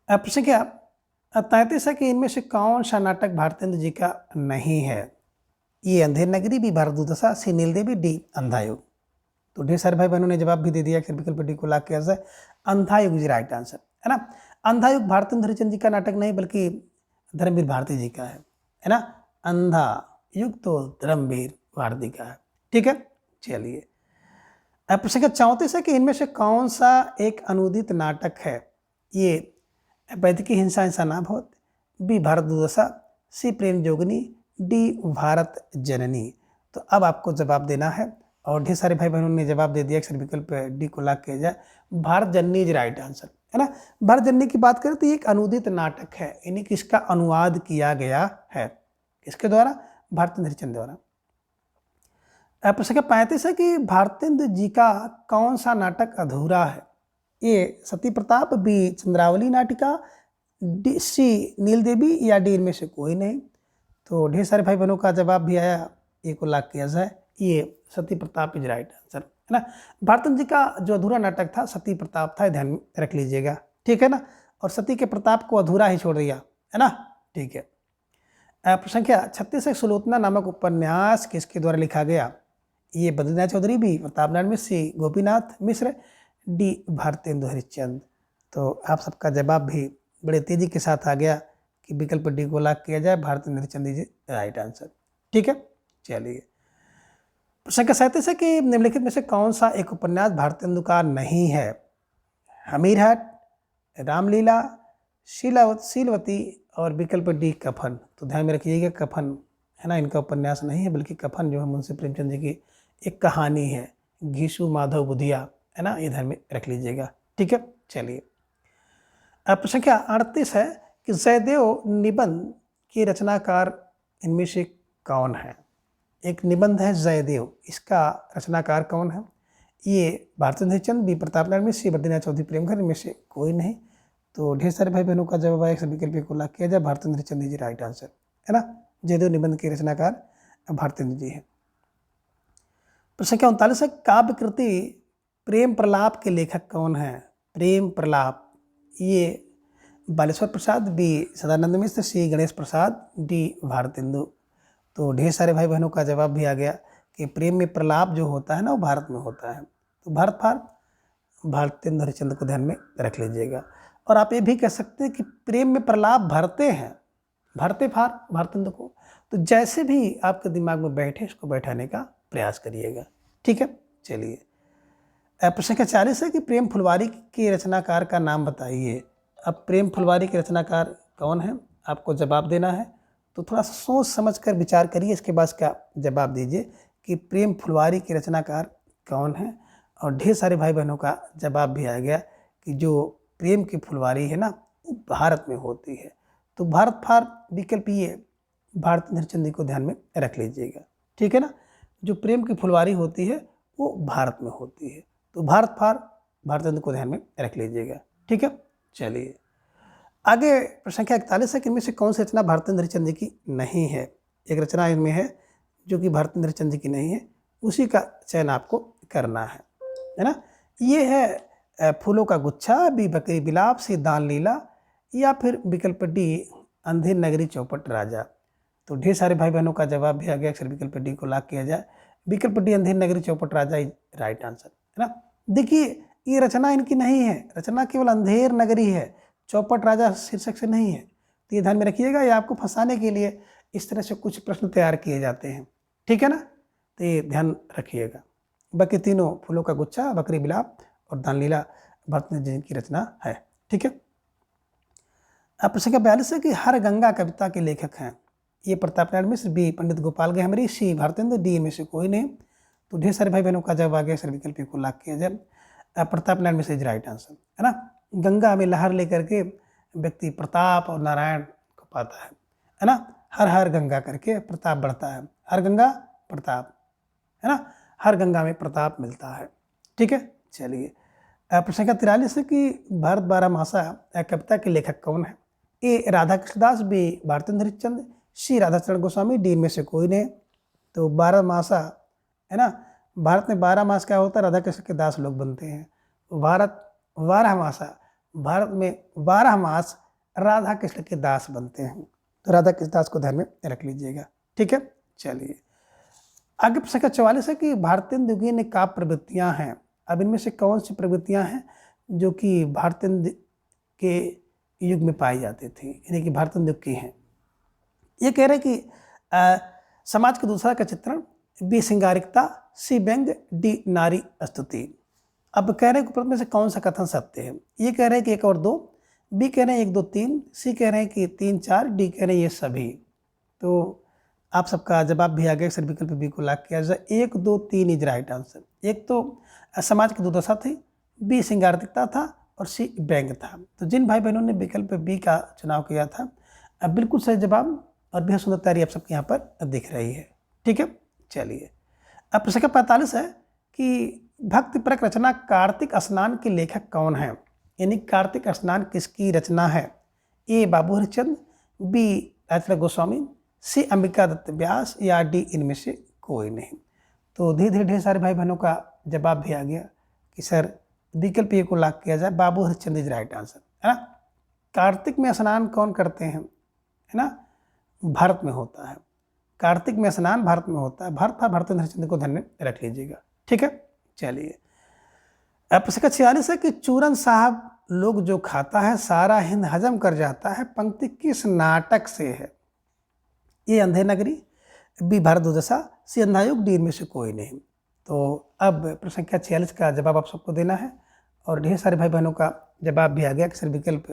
प्रश्न क्या 33 है कि इनमें से कौन सा नाटक भारतेंदु जी का नहीं है। ये अंधेर नगरी, बी भारत दुर्दशा, सी नील देवी, डी अंधायुग। तो ढेर सारे भाई बहनों ने जवाब भी दे दिया, फिर विकल्प डी को लॉक किया जाए, अंधायुग इज राइट आंसर, है ना। अंधायुग भारतेंदु हरिश्चंद्र जी का नाटक नहीं बल्कि धर्मवीर भारती जी का है ना। अंधा युग तो धर्मवीर भारती का है, ठीक है। चलिए अब प्रश्न का 34 है कि इनमें से कौन सा एक अनुदित नाटक है। ये वैदिकी हिंसा हिंसा ना बहुत, बी भारत दुर्दशा, सी प्रेम जोगनी, डी भारत जननी। तो अब आपको जवाब देना है और ढेर सारे भाई बहनों ने जवाब दे दिया, अक्सर विकल्प डी को लॉक किया जाए, भारत जननी इज राइट आंसर, है ना। भारत जननी की बात करें तो ये एक अनुदित नाटक है, यानी कि इसका अनुवाद किया गया है, इसके द्वारा भारतेंद्र हरिश्चंद्र द्वारा। प्रश्न संख्या 35 है कि भारतेंद्र जी का कौन सा नाटक अधूरा है? ए सती प्रताप, बी चंद्रावली नाटिका, डी सी नील देवी, या डी इनमें से कोई नहीं। तो ढेर सारे भाई बहनों का जवाब भी आया, ए को लॉक किया जाए, ये सती प्रताप इज राइट आंसर, है ना। भारतेंद्र जी का जो अधूरा नाटक था सती प्रताप था, ध्यान में रख लीजिएगा, ठीक है ना। और सती के प्रताप को अधूरा ही छोड़ दिया, है ना, ठीक है। प्रश्न संख्या 36 है, सुलोचना नामक उपन्यास किसके द्वारा लिखा गया? ये बद्रीनाथ चौधरी, बी प्रताप नारायण मिश्र, सी गोपीनाथ मिश्र, डी भारतेंदु हरिश्चंद्र। तो आप सबका जवाब भी बड़े तेजी के साथ आ गया कि विकल्प डी को लॉक किया जाए, भारतेंदु हरिश्चंद्र जी राइट आंसर, ठीक है। चलिए प्रश्न का 37 है कि निम्नलिखित में से कौन सा एक उपन्यास भारतेंदु का नहीं है? हमीरहट, रामलीला, शीलवती और विकल्प डी कफन। तो ध्यान में रखिएगा कफन, है ना, इनका उपन्यास नहीं है, बल्कि कफन जो है मुंशी प्रेमचंद जी की एक कहानी है, घीसू माधव बुधिया, है ना, ये ध्यान में रख लीजिएगा, ठीक है। चलिए प्रश्न संख्या 38 है कि जयदेव निबंध के रचनाकार इनमें से कौन है? एक निबंध है जयदेव, इसका रचनाकार कौन है? ये भारतेंद्र हरिश्चंद्र, बी प्रताप नारायण मिश्र, सी बद्रीनाथ चौधरी प्रेमघर, इनमें से कोई नहीं। तो ढेर सारे भाई बहनों का जवाब आया, विकल्प को लॉक किया जाए, भारतेंद्र हरिश्चंद्र जी राइट आंसर, है ना। जयदेव निबंध के रचनाकार भारतेंद्र जी हैं। प्रश्न संख्या 39 है, काव्य कृति प्रेम प्रलाप के लेखक कौन है? प्रेम प्रलाप, ये बालेश्वर प्रसाद, बी सदानंद मिश्र, सी गणेश प्रसाद, डी भारतेंदु। तो ढेर सारे भाई बहनों का जवाब भी आ गया कि प्रेम में प्रलाप जो होता है ना वो भारत में होता है। तो भारत फार भारतेंदु हरिश्चंद्र को ध्यान में रख लीजिएगा। और आप ये भी कह सकते हैं कि प्रेम में प्रलाप भरते हैं, भरते फार भारतेंदु को। तो जैसे भी आपके दिमाग में बैठे इसको बैठाने का प्रयास करिएगा, ठीक है। चलिए प्रश्न संख्या 40 है कि प्रेम फुलवारी के रचनाकार का नाम बताइए। अब प्रेम फुलवारी के रचनाकार कौन है आपको जवाब देना है, तो थोड़ा सा सोच समझ कर विचार करिए, इसके बाद क्या जवाब दीजिए कि प्रेम फुलवारी के रचनाकार कौन है। और ढेर सारे भाई बहनों का जवाब भी आ गया कि जो प्रेम की फुलवारी है ना वो भारत में होती है। तो भारत फार विकल्प ये भारतेंद्र हरिश्चंद्र को ध्यान में रख लीजिएगा, ठीक है ना। जो प्रेम की फुलवारी होती है वो भारत में होती है, तो भारत फार भारतेंद्र को ध्यान में रख लीजिएगा, ठीक है। चलिए आगे प्रश्न संख्या 41 है कि इनमें से कौन सी रचना भारतेंद्र हरिश्चंद्र की नहीं है? एक रचना इनमें है जो कि भारतेंद्र हरिश्चंद्र की नहीं है, उसी का चयन आपको करना है ना। ये है फूलों का गुच्छा, बी बकरी बिलाप, सी दान लीला, या फिर विकल्प डी अंधेर नगरी चौपट राजा। तो ढेर सारे भाई बहनों का जवाब भी आ गया, अक्सर विकल्प डी को लॉक किया जाए, विकल्प डी अंधेर नगरी चौपट राजा राइट आंसर, है ना। देखिए ये रचना इनकी नहीं है, रचना केवल अंधेर नगरी है, चौपट राजा शीर्षक से नहीं है। तो ये ध्यान में रखिएगा, ये आपको फंसाने के लिए इस तरह से कुछ प्रश्न तैयार किए जाते हैं, ठीक है ना। तो ये ध्यान रखिएगा। बाकी तीनों फूलों का गुच्छा, बकरी बिलाप और दानलीला भारतेंद्र जी की रचना है, ठीक है। अब प्रश्न संख्या 42 है कि हर गंगा कविता के लेखक हैं। ये प्रताप नारायण मिश्र, बी पंडित गोपाल गहमरी, सी भारतेंद्र, डी में से कोई नहीं। तो ढेर सारे भाई बहनों का जवाब आ गया, सर विकल्प को लॉक किया जाए, Pratap Narayan Mishra is right answer, है ना। गंगा में लहर लेकर के व्यक्ति प्रताप और नारायण को पाता है ना। हर हर गंगा करके प्रताप बढ़ता है, हर गंगा प्रताप, है ना, हर गंगा में प्रताप मिलता है, ठीक है। चलिए प्रश्न संख्या 43 है कि भारत बारहमासा कविता के लेखक कौन है? ए राधा कृष्णदास, बी भारतेंद्र हरिश्चंद्र, सी राधाचरण गोस्वामी, डी में से कोई नहीं। तो बारहमासा, है ना, भारत में 12 मास क्या होता है, राधा कृष्ण के दास लोग बनते हैं। भारत 12 मासा, भारत में 12 मास राधा कृष्ण के दास बनते हैं। तो राधा कृष्ण दास को ध्यान में रख लीजिएगा, ठीक है। चलिए आगे प्रश्न संख्या 44 है कि भारतेंदु की ने काव्य प्रवृत्तियाँ हैं। अब इनमें से कौन सी प्रवृत्तियाँ हैं जो कि भारतेंदु के युग में पाई जाती थी, यानी कि भारतेंदु की हैं। ये कह रहे हैं कि समाज की दूसरा का चित्रण, बी श्रृंगारिकता, सी व्यंग, डी नारी स्तुति। अब कह रहे हैं कि में से कौन सा कथन सत्य है? ये कह रहे हैं कि 1 और 2, बी कह रहे हैं 1 2 3, सी कह रहे हैं कि 3 4, डी कह रहे हैं ये सभी। तो आप सबका जवाब भी आ गया, सर विकल्प बी को लॉक किया जाए, 1 2 3 इज राइट आंसर। एक तो समाज की दुर्दशा थी, बी श्रृंगारिकता था और सी व्यंग था। तो जिन भाई बहनों ने विकल्प बी का चुनाव किया था, अब बिल्कुल सही जवाब और बेहद सुंदर तैयारी आप सबके यहाँ पर दिख रही है। ठीक है, चलिए। अब प्रश्न 45 है कि भक्तिपरक रचना कार्तिक स्नान के लेखक कौन है? यानी कार्तिक स्नान किसकी रचना है? ए बाबू हरिश्चंद्र, बी राजचंद्र गोस्वामी, सी अंबिका दत्त व्यास, या डी इनमें से कोई नहीं। तो धीरे धीरे ढेर सारे भाई बहनों का जवाब भी आ गया कि सर विकल्प ए को लॉक किया जाए, बाबू हरिश्चंद्र इज राइट आंसर, है ना। कार्तिक में स्नान कौन करते हैं, है ना? भारत में होता है। कार्तिक में स्नान भारत में होता है। भारत था, भारतेंद्र हरिश्चंद्र को ध्यान में रख लीजिएगा। ठीक है, चलिए। अब प्रश्न 46 है कि चूरन साहब लोग जो खाता है सारा हिंद हजम कर जाता है, पंक्ति किस नाटक से है? ये अंधेर नगरी, बी भारत दुर्दशा, सी अंधायुग, डी में से कोई नहीं। तो अब प्रश्न संख्या 46 का जवाब आप सबको देना है और ढेर सारे भाई बहनों का जवाब भी आ गया कि सर विकल्प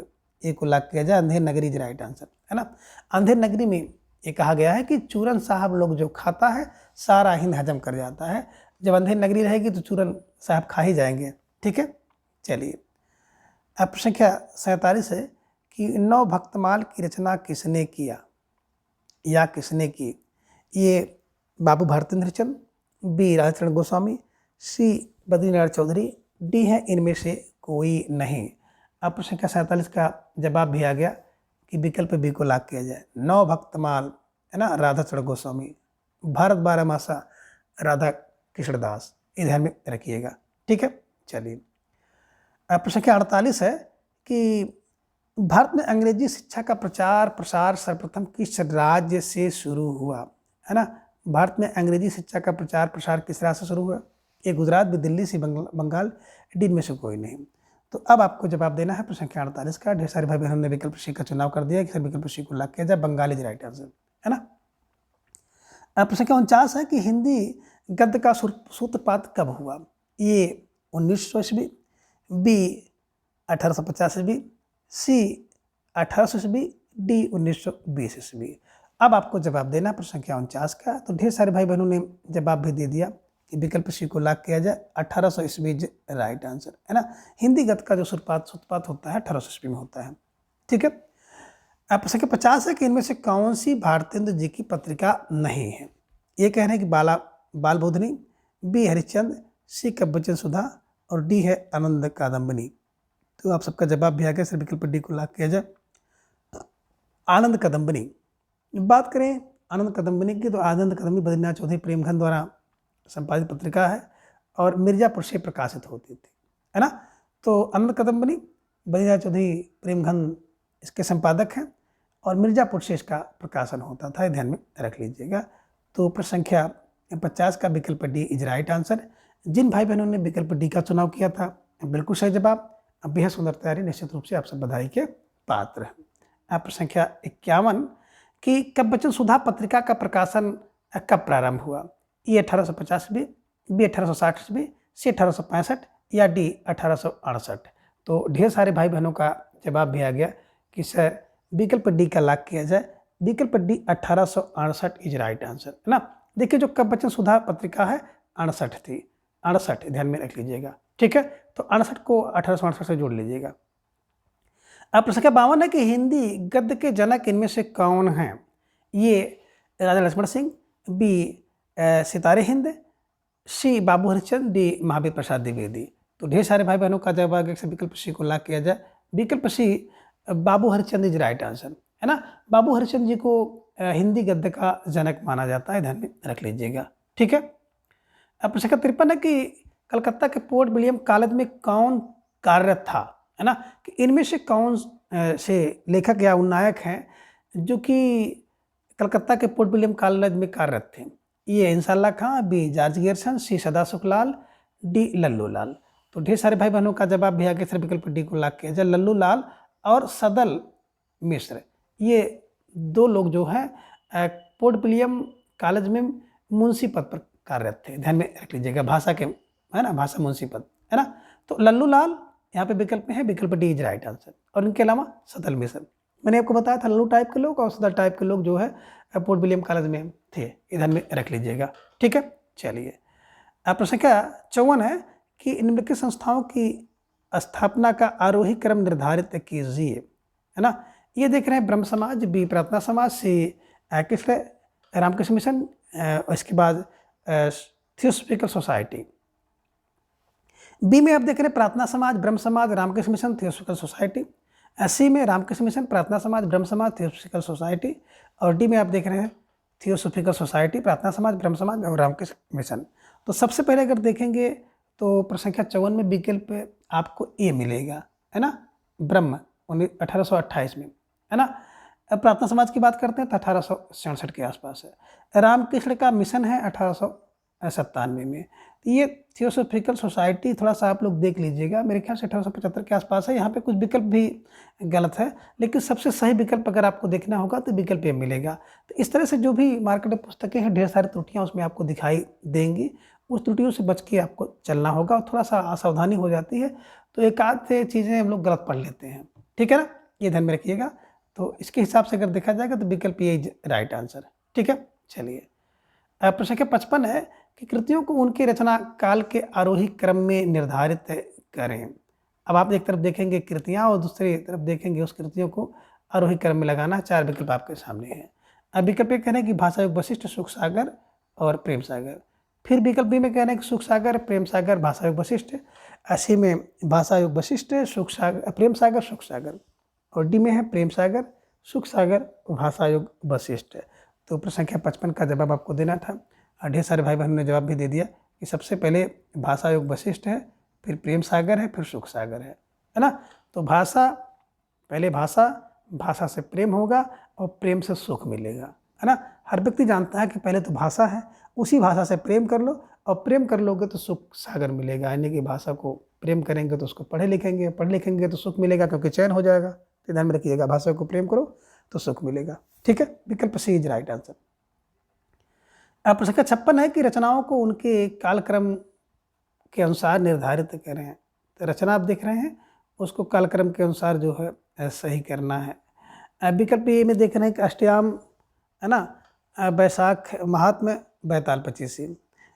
ए को लॉक किया जाए, Andher Nagari is right answer, है ना। अंधेर नगरी में ये कहा गया है कि चूरन साहब लोग जो खाता है सारा हिंद हजम कर जाता है। जब अंधेर नगरी रहेगी तो चूरन साहब खा ही जाएंगे। ठीक है, चलिए। अब प्रश्न संख्या 47 है कि नौ भक्तमाल की रचना किसने किया या किसने की? ये बाबू भारतेंद्र हरिश्चंद्र, बी राजचंद्र गोस्वामी, सी बद्रीनाथ चौधरी, डी है इनमें से कोई नहीं। अब प्रश्न संख्या 47 का जवाब भी आ गया कि विकल्प बी को लॉक किया जाए, नौ भक्तमाल, है ना, राधाचंद्र गोस्वामी, भारत बारहमासा, राधा कृष्णदास, ये ध्यान में रखिएगा। ठीक है, चलिए। अब प्रश्न संख्या 48 है कि भारत में अंग्रेजी शिक्षा का प्रचार प्रसार सर्वप्रथम किस राज्य से शुरू हुआ, है ना? भारत में अंग्रेजी शिक्षा का प्रचार प्रसार किस राज्य से शुरू हुआ? ए गुजरात, बी दिल्ली, सी बंगाल, डी में से कोई नहीं। तो अब आपको जवाब देना है प्रश्न संख्या 48 का। ढेर सारे भाई बहनों ने विकल्प सी का चुनाव कर दिया कि सर विकल्प सी को लॉक किया जाए, बंगाल इज राइट आंसर, है ना। अब प्रश्न संख्या 49 है कि हिंदी गद्य का सूत्रपात कब हुआ? ए 1900 ईस्वी, बी 1850 ईस्वी, सी 1800 ईस्वी, डी 1920 ईस्वी। अब आपको जवाब देना प्रश्न संख्या 49 का। तो ढेर सारे भाई बहनों ने जवाब भी दे दिया कि विकल्प सी को लॉक किया जाए, 1800 ईस्वी राइट आंसर, है ना। हिंदी गद्य का जो सूत्रपात होता है 1800 ईस्वी में होता है। ठीक है। अब प्रश्न 50 है कि इनमें से कौन सी भारतेंद्र जी की पत्रिका नहीं है? ये कह रहे हैं कि बाल बोधनी, बी हरिश्चंद्र, सी कब्बचन सुधा, और डी है आनंद कादम्बनी। तो आप सबका जवाब भी आ गया, सर विकल्प डी को लॉक किया जाए, आनंद कादम्बनी। बात करें आनंद कादम्बनी की, तो आनंद कादम्बनी बद्रीनाथ चौधरी प्रेमघन द्वारा संपादित पत्रिका है और मिर्जापुर से प्रकाशित होती थी, है ना। तो आनंद कादम्बनी बद्रीनाथ चौधरी प्रेमघन इसके संपादक हैं और मिर्जापुर से इसका प्रकाशन होता था, ध्यान में रख लीजिएगा। तो प्रश्न संख्या 50 का विकल्प डी इज राइट आंसर। जिन भाई बहनों ने विकल्प डी का चुनाव किया था बिल्कुल सही जवाब। अब बेहद सुंदर तैयारी, निश्चित रूप से आप सब बधाई के पात्र हैं। अब प्रश्न संख्या 51 कि कब्बचन सुधा पत्रिका का प्रकाशन कब प्रारंभ हुआ? ये 1850 ईस्वी, बी 1860 ईस्वी, सी 1865 या डी 1868। तो ढेर सारे भाई बहनों का जवाब भी आ गया कि सर विकल्प डी का लॉक किया जाए, विकल्प डी 1868 इज राइट आंसर, है ना। देखिए जो कब्बचन सुधा पत्रिका है 68 थी, 68 ध्यान में रख लीजिएगा। ठीक है, तो 68 को 1868 से जोड़ लीजिएगा। अब प्रश्न संख्या 52 है कि हिंदी गद्य के जनक इनमें से कौन हैं? ये राजा लक्ष्मण सिंह, बी सितारे हिंद, सी बाबू हरिश्चंद्र, डी महावीर प्रसाद द्विवेदी। तो ढेर सारे भाई बहनों का जवाब है कि विकल्प सी को लॉक किया जाए, विकल्प सी बाबू हरिश्चंद्र इज राइट आंसर, है ना। बाबू हरिश्चंद्र जी को हिंदी गद्य का जनक माना जाता है, ध्यान में रख लीजिएगा। ठीक है। अब प्रश्न 53 है कि कलकत्ता के पोर्ट विलियम कॉलेज में कौन कार्यरत था, है ना। कि इनमें से कौन से लेखक या उन्नायक हैं जो कि कलकत्ता के पोर्ट विलियम कॉलेज में कार्यरत थे? ये इंशाल्लाह खां, बी जॉर्ज गियर्सन, सी सदा सुखलाल, डी लल्लू लाल। तो ढेर सारे भाई बहनों का जवाब भी आ गया, सर विकल्प डी को लॉक किया जाए, लल्लू लाल और सदल मिश्र। ये दो लोग जो हैं पोर्ट विलियम कॉलेज में मुंशी पद पर कार्यरत थे, ध्यान में रख लीजिएगा, भाषा के, है ना, भाषा मुंशी पद, है ना। तो लल्लू लाल यहाँ पे विकल्प में है, विकल्प डी इज राइट आंसर। और इनके अलावा सदल मिश्र, मैंने आपको बताया था लल्लू टाइप के लोग और सदल टाइप के लोग जो है पोर्ट विलियम कॉलेज में थे, इधर में रख लीजिएगा। ठीक है, चलिए। अब प्रश्न संख्या 54 है कि निम्नलिखित संस्थाओं की स्थापना का आरोही क्रम निर्धारित कीजिए, है ना। ये देख रहे हैं ब्रह्म समाज, बी प्रार्थना समाज, सी कृष्ण रामकृष्ण मिशन, इसके बाद थियोसॉफिकल सोसाइटी। बी में आप देख रहे हैं प्रार्थना समाज, ब्रह्म समाज, रामकृष्ण मिशन, थियोसॉफिकल सोसाइटी। सी में रामकृष्ण मिशन, प्रार्थना समाज, ब्रह्म समाज, थियोसॉफिकल सोसाइटी। और डी में आप देख रहे हैं थियोसॉफिकल सोसाइटी, प्रार्थना समाज, ब्रह्म समाज और रामकृष्ण मिशन। तो सबसे पहले अगर देखेंगे तो प्रश्न संख्या 54 में विकल्प आपको ए मिलेगा, है ना, ब्रह्म 1828 में, है ना। अब प्रार्थना समाज की बात करते हैं तो 1867 के आसपास है। रामकृष्ण का मिशन है 1897 में। तो ये थियोसॉफिकल सोसाइटी थोड़ा सा आप लोग देख लीजिएगा, मेरे ख्याल से 1875 के आसपास है। यहाँ पे कुछ विकल्प भी गलत है, लेकिन सबसे सही विकल्प अगर आपको देखना होगा तो विकल्प ये मिलेगा। तो इस तरह से जो भी मार्केट में पुस्तकें हैं, ढेर सारी त्रुटियाँ उसमें आपको दिखाई देंगी, उस त्रुटियों से बच के आपको चलना होगा। और थोड़ा सा असावधानी हो जाती है तो एक आध चीज़ें हम लोग गलत पढ़ लेते हैं, ठीक है ना, ये ध्यान में रखिएगा। तो इसके हिसाब से अगर देखा जाएगा तो विकल्प ये राइट आंसर है, ठीक है। चलिए प्रश्न संख्या 55 है कि कृतियों को उनके रचना काल के आरोही क्रम में निर्धारित करें। अब आप एक तरफ देखेंगे कृतियाँ और दूसरी तरफ देखेंगे उस कृतियों को आरोही क्रम में लगाना। 4 विकल्प आपके सामने हैं। अब विकल्प ये कह रहे हैं कि भाषा योग वशिष्ठ, सुख सागर और प्रेम सागर। फिर विकल्प बी में कह रहे हैं कि सुख सागर, प्रेम सागर, भाषा योग वशिष्ठ। ऐसे में भाषा योग वशिष्ठ, सुख सागर, प्रेम सागर, सुख सागर। और डी में है प्रेम सागर, सुख सागर, भाषा योग वशिष्ठ। तो प्रश्न संख्या 55 का जवाब आपको देना था। ढेर सारे भाई बहनों ने जवाब भी दे दिया कि सबसे पहले भाषा योग वशिष्ठ है, फिर प्रेम सागर है, फिर सुख सागर है ना। तो भाषा, पहले भाषा, भाषा से प्रेम होगा और प्रेम से सुख मिलेगा, है ना। हर व्यक्ति जानता है कि पहले तो भाषा है, उसी भाषा से प्रेम कर लो और प्रेम कर लोगे तो सुख सागर मिलेगा। यानी कि भाषा को प्रेम करेंगे तो उसको पढ़े लिखेंगे तो सुख मिलेगा, क्योंकि चयन हो जाएगा। तो ध्यान में रखिएगा, भाषा को प्रेम करो तो सुख मिलेगा, ठीक है। विकल्प सी इज राइट आंसर। अब प्रश्न संख्या 56 है कि रचनाओं को उनके कालक्रम के अनुसार निर्धारित करें। तो रचना आप देख रहे हैं, उसको कालक्रम के अनुसार जो है सही करना है। अब विकल्प ए में देख रहे हैं कि अष्टयाम, है ना, बैसाख महात्म्य, बैताल पचीसी।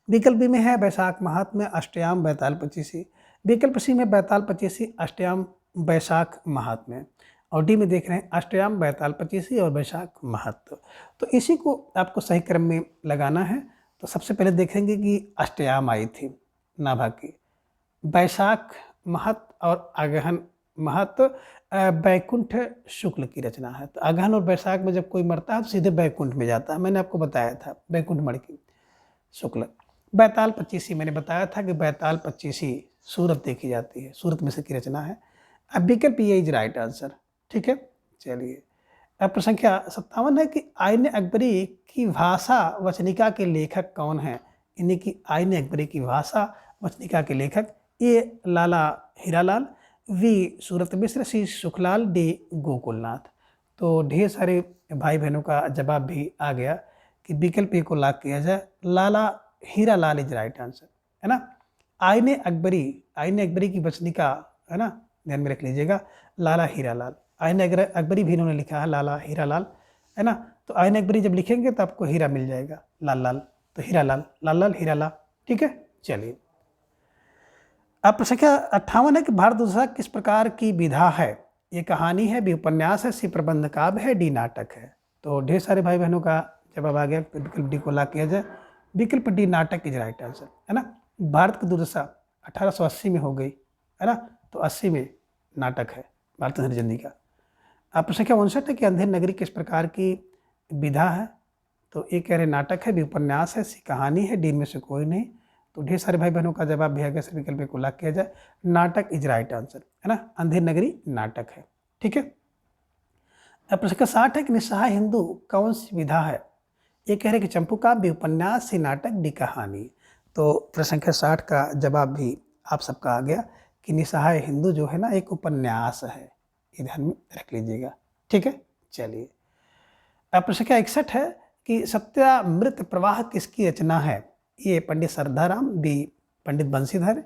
विकल्प बी में है बैसाख महात्म्य, अष्टयाम, बैताल पचीसी। विकल्प सी में बैताल पचीसी, अष्टयाम, बैसाख महात्म्य। और डी में देख रहे हैं अष्टयाम, बैताल पचीसी और बैसाख महत्व। तो इसी को आपको सही क्रम में लगाना है। तो सबसे पहले देखेंगे कि अष्टयाम आई थी नाभा की, बैसाख महत्व और अगहन महत्व बैकुंठ शुक्ल की रचना है। तो अगहन और बैसाख में जब कोई मरता है तो सीधे बैकुंठ में जाता है, मैंने आपको बताया था, बैकुंठ मण की शुक्ल। बैताल पचीसी मैंने बताया था कि बैताल पचीसी सूरत देखी जाती है, सूरत मिश्र की रचना है। अब विकल्प ये इज राइट आंसर, ठीक है। चलिए अब प्रश्न संख्या 57 है कि आईन अकबरी की भाषा वचनिका के लेखक कौन हैं। यानी कि आईन अकबरी की भाषा वचनिका के लेखक, A Lala Hiralal, B Surat Mishra, C Sukhlal, D Gokulnath. तो ढेर सारे भाई बहनों का जवाब भी आ गया कि विकल्प ए को लॉक किया जाए, लाला हीरालाल इज राइट आंसर, है ना। आईन अकबरी की वचनिका, है ना, ध्यान में रख लीजिएगा, लाला हीरालाल। आईन अकबरी भी इन्होंने लिखा है, लाला हीरालाल, है ना। तो आईन अकबरी जब लिखेंगे तो आपको हीरा मिल जाएगा, लाल लाल, तो हीरालाल, लाल लाल हीरालाल, ठीक है। चलिए अब प्रश्न संख्या 58 है कि भारत दुर्दशा किस प्रकार की विधा है। ये कहानी है, बी उपन्यास है, सी प्रबंध काव्य है, डी नाटक है। तो ढेर सारे भाई बहनों का जवाब आ गया, विकल्प डी को लॉक किया जाए, विकल्प डी नाटक इज राइट आंसर, है ना। भारत की दुर्दशा 1880 में हो गई, है ना, तो 80 में नाटक है भारत हरिजनी का। अब प्रश्न संख्या 59 है कि अंधेर नगरी किस प्रकार की विधा है। तो ए कह रहे नाटक है, बी उपन्यास है, सी कहानी है, डी में से कोई नहीं। तो ढेर सारे भाई बहनों का जवाब भी आ गया, सभी विकल्प को लॉक किया जाए, नाटक इज राइट आंसर, है ना। अंधेर नगरी नाटक है, ठीक है। अब प्रश्न संख्या 60 है कि निस्सहाय हिंदू कौन सी विधा है। ये कह रहे कि चंपू काव्य, बी उपन्यास, सी नाटक, डी कहानी। तो प्रश्न संख्या 60 का जवाब भी आप सबका आ गया कि निस्सहाय हिंदू जो है ना एक उपन्यास है, ये ध्यान में रख लीजिएगा, ठीक है। चलिए अब प्रश्न संख्या 61 है कि सत्यामृत प्रवाह किसकी रचना है। ये पंडित श्रद्धाराम, बी पंडित बंशीधर,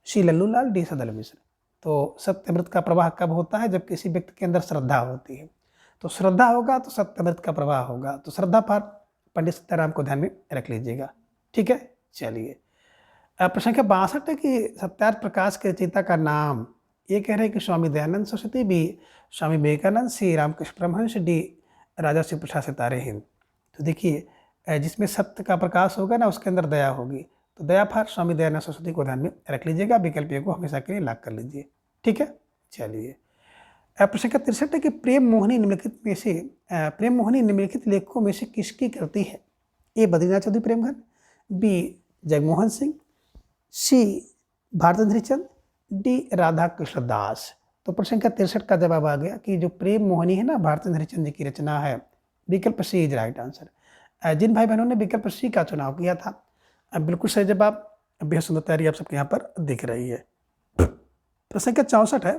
सी लल्लूलाल, डी सदल मिश्र। तो सत्यामृत का प्रवाह कब होता है, जब किसी व्यक्ति के अंदर श्रद्धा होती है। तो श्रद्धा होगा तो सत्यामृत का प्रवाह होगा। तो श्रद्धा पर पंडित सीताराम को ध्यान में रख लीजिएगा, ठीक है। चलिए प्रश्न संख्या 62 है कि सत्यार्थ प्रकाश के रचयिता का नाम। ये कह रहे हैं कि स्वामी दयानंद सरस्वती, बी स्वामी विवेकानंद, सी रामकृष्ण परमहंस, डी राजा शिव प्रसाद सितारे हिंद। तो देखिए जिसमें सत्य का प्रकाश होगा ना उसके अंदर दया होगी। तो दया फार स्वामी दयानंद सरस्वती को ध्यान में रख लीजिएगा, विकल्प ए को हमेशा के लिए लॉक कर लीजिए। ठीक है, चलिए। प्रश्न संख्या 63 है कि प्रेम मोहिनी निम्नलिखित लेखकों में से किसकी कृति है? ए बद्रीनाथ चौधरी प्रेमघन, बी जगमोहन सिंह, सी भारतेंद्र हरिश्चंद्र, डी राधा कृष्ण दास। तो प्रश्न संख्या 63 का जवाब आ गया कि जो प्रेम मोहिनी है ना भारतेंद्र हरिश्चंद्र जी की रचना है। विकल्प सी इज राइट आंसर। जिन भाई बहनों ने विकल्प सी का चुनाव किया था बिल्कुल सही जवाब। बेहद सुंदर तैयारी आप सबके यहाँ पर दिख रही है। प्रश्न संख्या 64 है,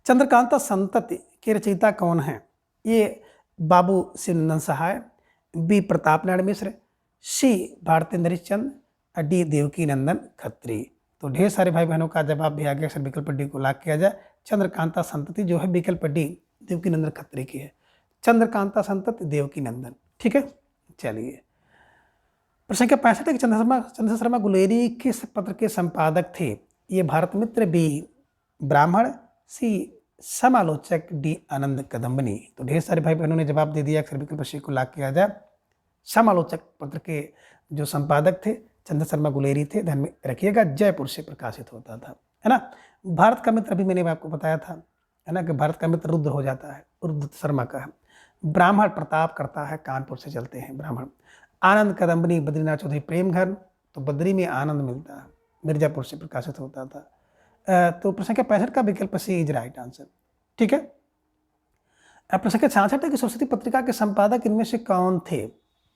चंद्रकांता संतति के रचयिता कौन है? ए बाबू शिवनंदन सहाय, बी प्रताप नारायण मिश्र, सी भारतेंद्र हरिश्चंद्र, डी देवकी नंदन खत्री। तो ढेर सारे भाई बहनों का जवाब भी आ गया। विकल्प डी को लॉक किया जाए। चंद्रकांता संतति जो है विकल्प डी देवकी नंदन खत्री की है। चंद्रकांता संतति देवकी नंदन। ठीक है, चलिए। प्रश्न संख्या 65 है कि चंद्र शर्मा गुलेरी किस पत्र के संपादक थे? ये भारत मित्र, बी ब्राह्मण, सी समालोचक, डी आनंद कदम्बनी। तो ढेर सारे भाई बहनों ने जवाब दे दिया। अक्सर विकल्प सी को लॉक किया जाए। समालोचक पत्र के जो संपादक थे चंद्र शर्मा गुलेरी थे। ध्यान में रखिएगा, जयपुर से प्रकाशित होता था, है ना। भारत का मित्र अभी मैंने आपको बताया था, है ना, कि भारत का मित्र रुद्र हो जाता है, रुद्र शर्मा का है। ब्राह्मण प्रताप करता है, कानपुर से चलते हैं ब्राह्मण। आनंद कदम्बनी बद्रीनाथ चौधरी प्रेमघन, तो बद्री में आनंद मिलता है, मिर्जापुर से प्रकाशित होता था। तो प्रश्न संख्या 65 का विकल्प सी इज राइट आंसर। ठीक है। प्रश्न संख्या 66 है कि सरस्वती पत्रिका के संपादक इनमें से कौन थे?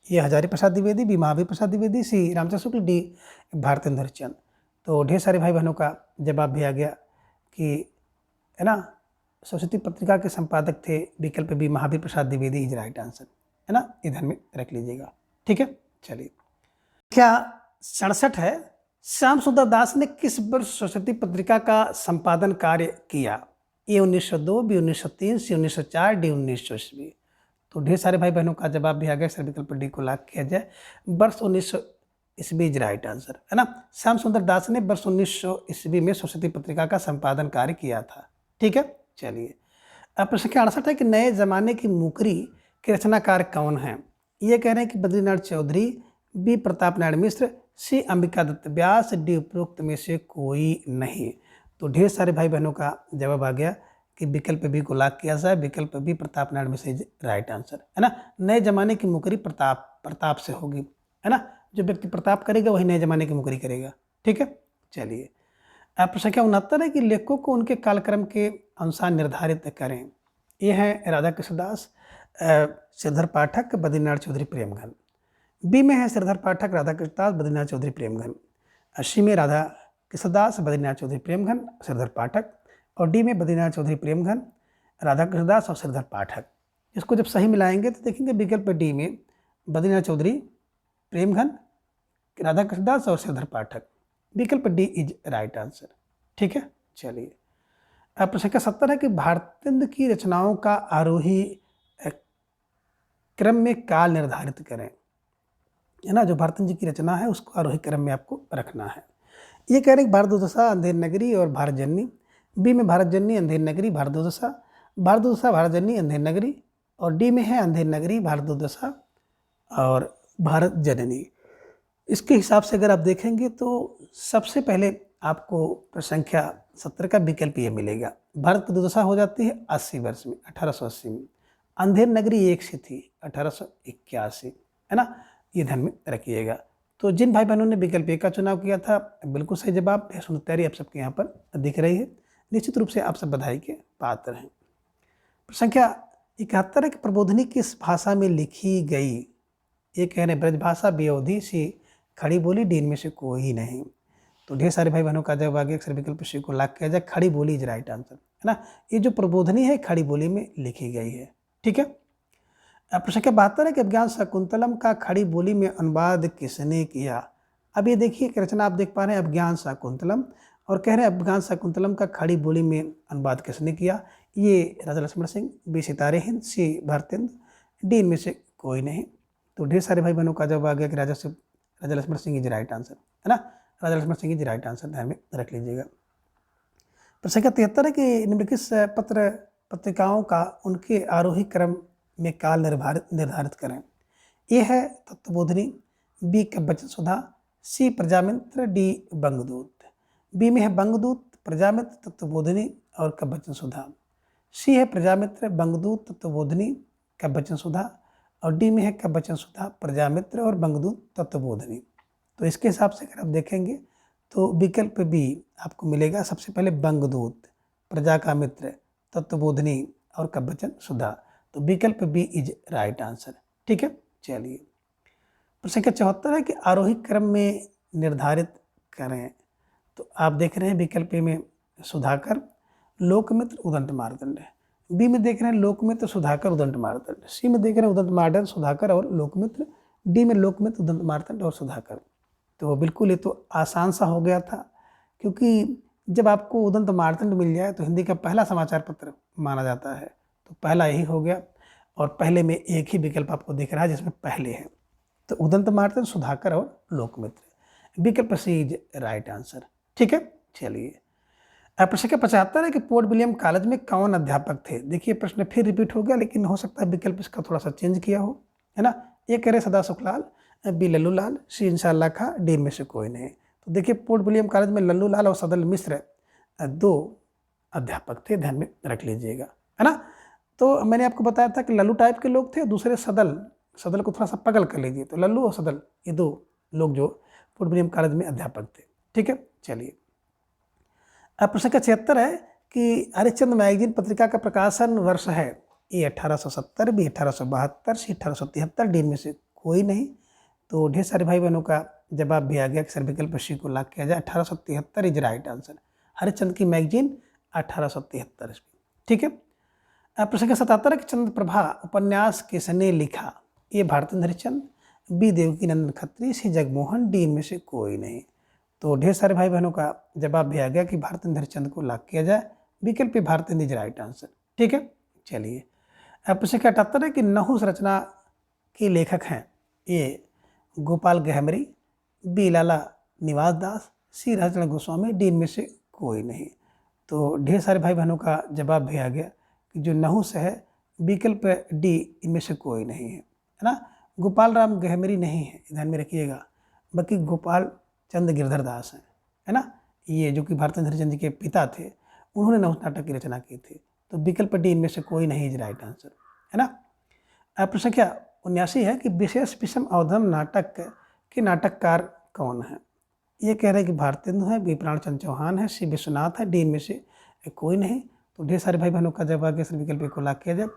ये हजारी प्रसाद द्विवेदी, बी महावीर प्रसाद द्विवेदी, सी रामचंद्र शुक्ल, डी भारतेंद्र हरिश्चंद्र। तो ढेर सारे भाई बहनों का जवाब भी आ गया कि, है ना, सरस्वती पत्रिका के संपादक थे विकल्प B Mahavir Prasad Dwivedi is right answer, है ना। ये ध्यान में रख लीजिएगा। ठीक है, चलिए। क्या 67 है, श्याम सुंदर दास ने किस वर्ष सरस्वती पत्रिका का संपादन कार्य किया? ए 1902, बी 1903, सी 1904, डी 1900 ईस्वी। तो ढेर सारे भाई बहनों का जवाब भी आ गया। सर विकल्प डी को लॉक किया जाए। वर्ष 1900 ईस्वी इज राइट आंसर, है ना। श्याम सुंदर दास ने वर्ष 1900 ईस्वी में सरस्वती पत्रिका का संपादन कार्य किया था। ठीक है, चलिए। अब प्रश्न संख्या 68 है कि नए जमाने की मुकरी के रचनाकार कौन है? ये कह रहे हैं कि बद्रीनाथ चौधरी, बी प्रताप नारायण मिश्र, सी अंबिका दत्त व्यास, डी उपरोक्त में से कोई नहीं। तो ढेर सारे भाई बहनों का जवाब आ गया कि विकल्प बी को लॉक किया जाए। विकल्प B Pratap Narayan Mishra is right answer, है ना। नए जमाने की मुकरी प्रताप से होगी, है ना। जो व्यक्ति प्रताप करेगा वही नए जमाने की मुकरी करेगा। ठीक है, चलिए। प्रश्न संख्या 69 है कि लेखकों को उनके कालक्रम के अनुसार निर्धारित करें। ये हैं राधा कृष्ण दास, श्रीधर पाठक, बद्रीनाथ चौधरी प्रेमघन। बी में है श्रीधर पाठक, राधा कृष्ण दास, बद्रीनाथ चौधरी प्रेमघन। सी में राधा कृष्ण दास, बद्रीनाथ चौधरी प्रेमघन, श्रीधर पाठक। और डी में बद्रीनाथ चौधरी प्रेमघन, राधा कृष्ण दास और श्रीधर पाठक। इसको जब सही मिलाएंगे तो देखेंगे विकल्प डी में बद्रीनाथ चौधरी प्रेमघन, राधा कृष्ण दास और श्रीधर पाठक। विकल्प डी इज राइट आंसर। ठीक है, चलिए। प्रश्न संख्या 70 है कि भारतेंद्र की रचनाओं का आरोही क्रम में काल निर्धारित करें, है ना। जो भारतेंद्र जी की रचना है उसको आरोही क्रम में आपको रखना है। ये कह रहे हैं भारत दुर्दशा, अंधेर नगरी और भारत जननी। बी में भारत जननी, अंधेर नगरी, भारत दुर्दशा, भारत जननी, अंधेर नगरी। और डी में है अंधेर नगरी, भारत दुर्दशा और भारत जननी। इसके हिसाब से अगर आप देखेंगे तो सबसे पहले आपको प्रश्न संख्या 70 का विकल्प ये मिलेगा। भारत की दुर्दशा हो जाती है 80 वर्ष में, 1880 में। अंधेर नगरी एक से थी 1881, है ना। ये ध्यान में रखिएगा। तो जिन भाई बहनों ने विकल्प ए का चुनाव किया था बिल्कुल सही जवाब। सुंदर तैयारी आप सबके यहाँ पर दिख रही है। निश्चित रूप से आप सब बधाई के पात्र हैं। संख्या 71 है कि प्रबोधिनी किस भाषा में लिखी गई? ये कह रहे ब्रज भाषा, बी अवधी, सी खड़ी बोली, डी इनमें से कोई नहीं। तो ढेर सारे भाई बहनों का जवाब आगे अक्सर विकल्प सी को लॉक किया जाए। खड़ी बोली इज राइट आंसर, है ना। ये जो प्रबोधनी है खड़ी बोली में लिखी गई है। ठीक है। प्रश्न संख्या 72 है कि अभिज्ञान शाकुंतलम का खड़ी बोली में अनुवाद किसने किया? अब ये देखिए कि रचना आप देख पा रहे हैं अभिज्ञान शाकुंतलम, और कह रहे हैं अभिज्ञान शाकुंतलम का खड़ी बोली में अनुवाद किसने किया? ये राजा लक्ष्मण सिंह, बी सितारे हिंद, सी भारतेंद्र, डी इनमें से कोई नहीं। तो ढेर सारे भाई बहनों का जवाब आ गया कि Raja Lakshman Singh is right answer, है ना। Raja Lakshman Singh is right answer, ध्यान में रख लीजिएगा। प्रश्न संख्या 73 है कि निम्नलिखित पत्रिकाओं का उनके आरोही क्रम में काल निर्धारित करें। ए है तत्वबोधिनी, बी कवचन सुधा, सी प्रजामित्र, डी बंगदूत। बी में है बंगदूत, प्रजामित्र, तत्वबोधिनी और कवचन सुधा। सी है प्रजामित्र, बंगदूत, तत्वबोधिनी, कवचन सुधा। और डी में है कवचन सुधा, प्रजामित्र और बंगदूत, तत्वबोधिनी। तो इसके हिसाब से अगर आप देखेंगे तो विकल्प बी आपको मिलेगा सबसे पहले बंगदूत, प्रजा का मित्र, तत्वबोधिनी और कवचन सुधा। तो विकल्प बी इज राइट आंसर। ठीक है, चलिए प्रश्न संख्या 74 है कि आरोही क्रम में निर्धारित करें। तो आप देख रहे हैं विकल्प ए में सुधाकर, लोकमित्र, उदंत मार्तंड। बी में देख रहे हैं लोकमित्र, सुधाकर, उदंत मार्तंड। सी में देख रहे हैं उदंत मार्तंड, सुधाकर और लोकमित्र। डी में लोकमित्र, उदंत मार्तंड और सुधाकर। तो बिल्कुल ये तो आसान सा हो गया था, क्योंकि जब आपको उदंत मार्तंड मिल जाए तो हिंदी का पहला समाचार पत्र माना जाता है। तो पहला यही हो गया, और पहले में एक ही विकल्प आपको दिख रहा है जिसमें पहले है। तो उदंत मार्तंड, सुधाकर और लोकमित्र। विकल्प सी इज राइट आंसर। ठीक है, चलिए प्रश्न संख्या 75 है कि पोर्ट विलियम कॉलेज में कौन अध्यापक थे। देखिए प्रश्न फिर रिपीट हो गया, लेकिन हो सकता है विकल्प इसका थोड़ा सा चेंज किया हो, है ना। ए कह रहे सदा सुखलाल, बी लल्लूलाल, सी इंशाअल्लाह खां, डी में से कोई नहीं। तो देखिए पोर्ट विलियम कॉलेज में लल्लूलाल और सदल मिश्र दो अध्यापक थे, ध्यान में रख लीजिएगा, है ना। तो मैंने आपको बताया था कि लल्लू टाइप के लोग थे, दूसरे सदल, सदल को थोड़ा सा पगल कर लीजिए। तो लल्लू और सदल ये दो लोग जो पोर्ट विलियम कॉलेज में अध्यापक थे। ठीक है, चलिए अब प्रश्न का 76 है कि हरिश्चंद्र मैगजीन पत्रिका का प्रकाशन वर्ष है। ए 1870, बी 1872, सी 1873, डी में से कोई नहीं। तो ढेर सारे भाई बहनों का जवाब भी आ गया कि सर विकल्प सी को लॉक किया जाए। 1873 इज राइट आंसर। हरिश्चंद्र की मैगजीन 1873 ईस्वी। ठीक है, अब प्रश्न का 77 है कि चंद्रप्रभा उपन्यास किसने लिखा। ए भारतेंद्र हरिश्चंद्र, बी देवकी नंदन खत्री, सी जगमोहन, डी में से कोई नहीं। तो ढेर सारे भाई बहनों का जवाब भी आ गया कि भारतेंद्र हरिश्चंद्र को लॉक किया जाए। विकल्प पे भारतेंद्र इज राइट आंसर। ठीक है, चलिए अब प्रश्न का 78 है कि नहुस रचना के लेखक हैं। ए गोपाल गहमरी, बी लाला निवास दास, सी राजचंद्र गोस्वामी, डी में से कोई नहीं। तो ढेर सारे भाई बहनों का जवाब भी आ गया कि जो नहुस है विकल्प डी इनमें से कोई नहीं है ना। गोपाल राम गहमरी नहीं है, ध्यान में रखिएगा, बल्कि गोपाल चंद गिरधर दास हैं, है ना। ये जो कि भारतेंद्र हरिश्चंद्र के पिता थे, उन्होंने नहुस नाटक की रचना की थी। तो विकल्प डी इनमें से कोई नहीं इज राइट आंसर, है ना। अब प्रश्न क्या 79 है कि विशेष विषम अवधम नाटक के नाटककार कौन है। ये कह रहे हैं कि भारतेंदु है, बी प्राणचंद्र चौहान है, सी विश्वनाथ है, डी इनमें से कोई नहीं। तो ढेर सारे भाई बहनों का जवाब सर विकल्प को लॉक किया जाए।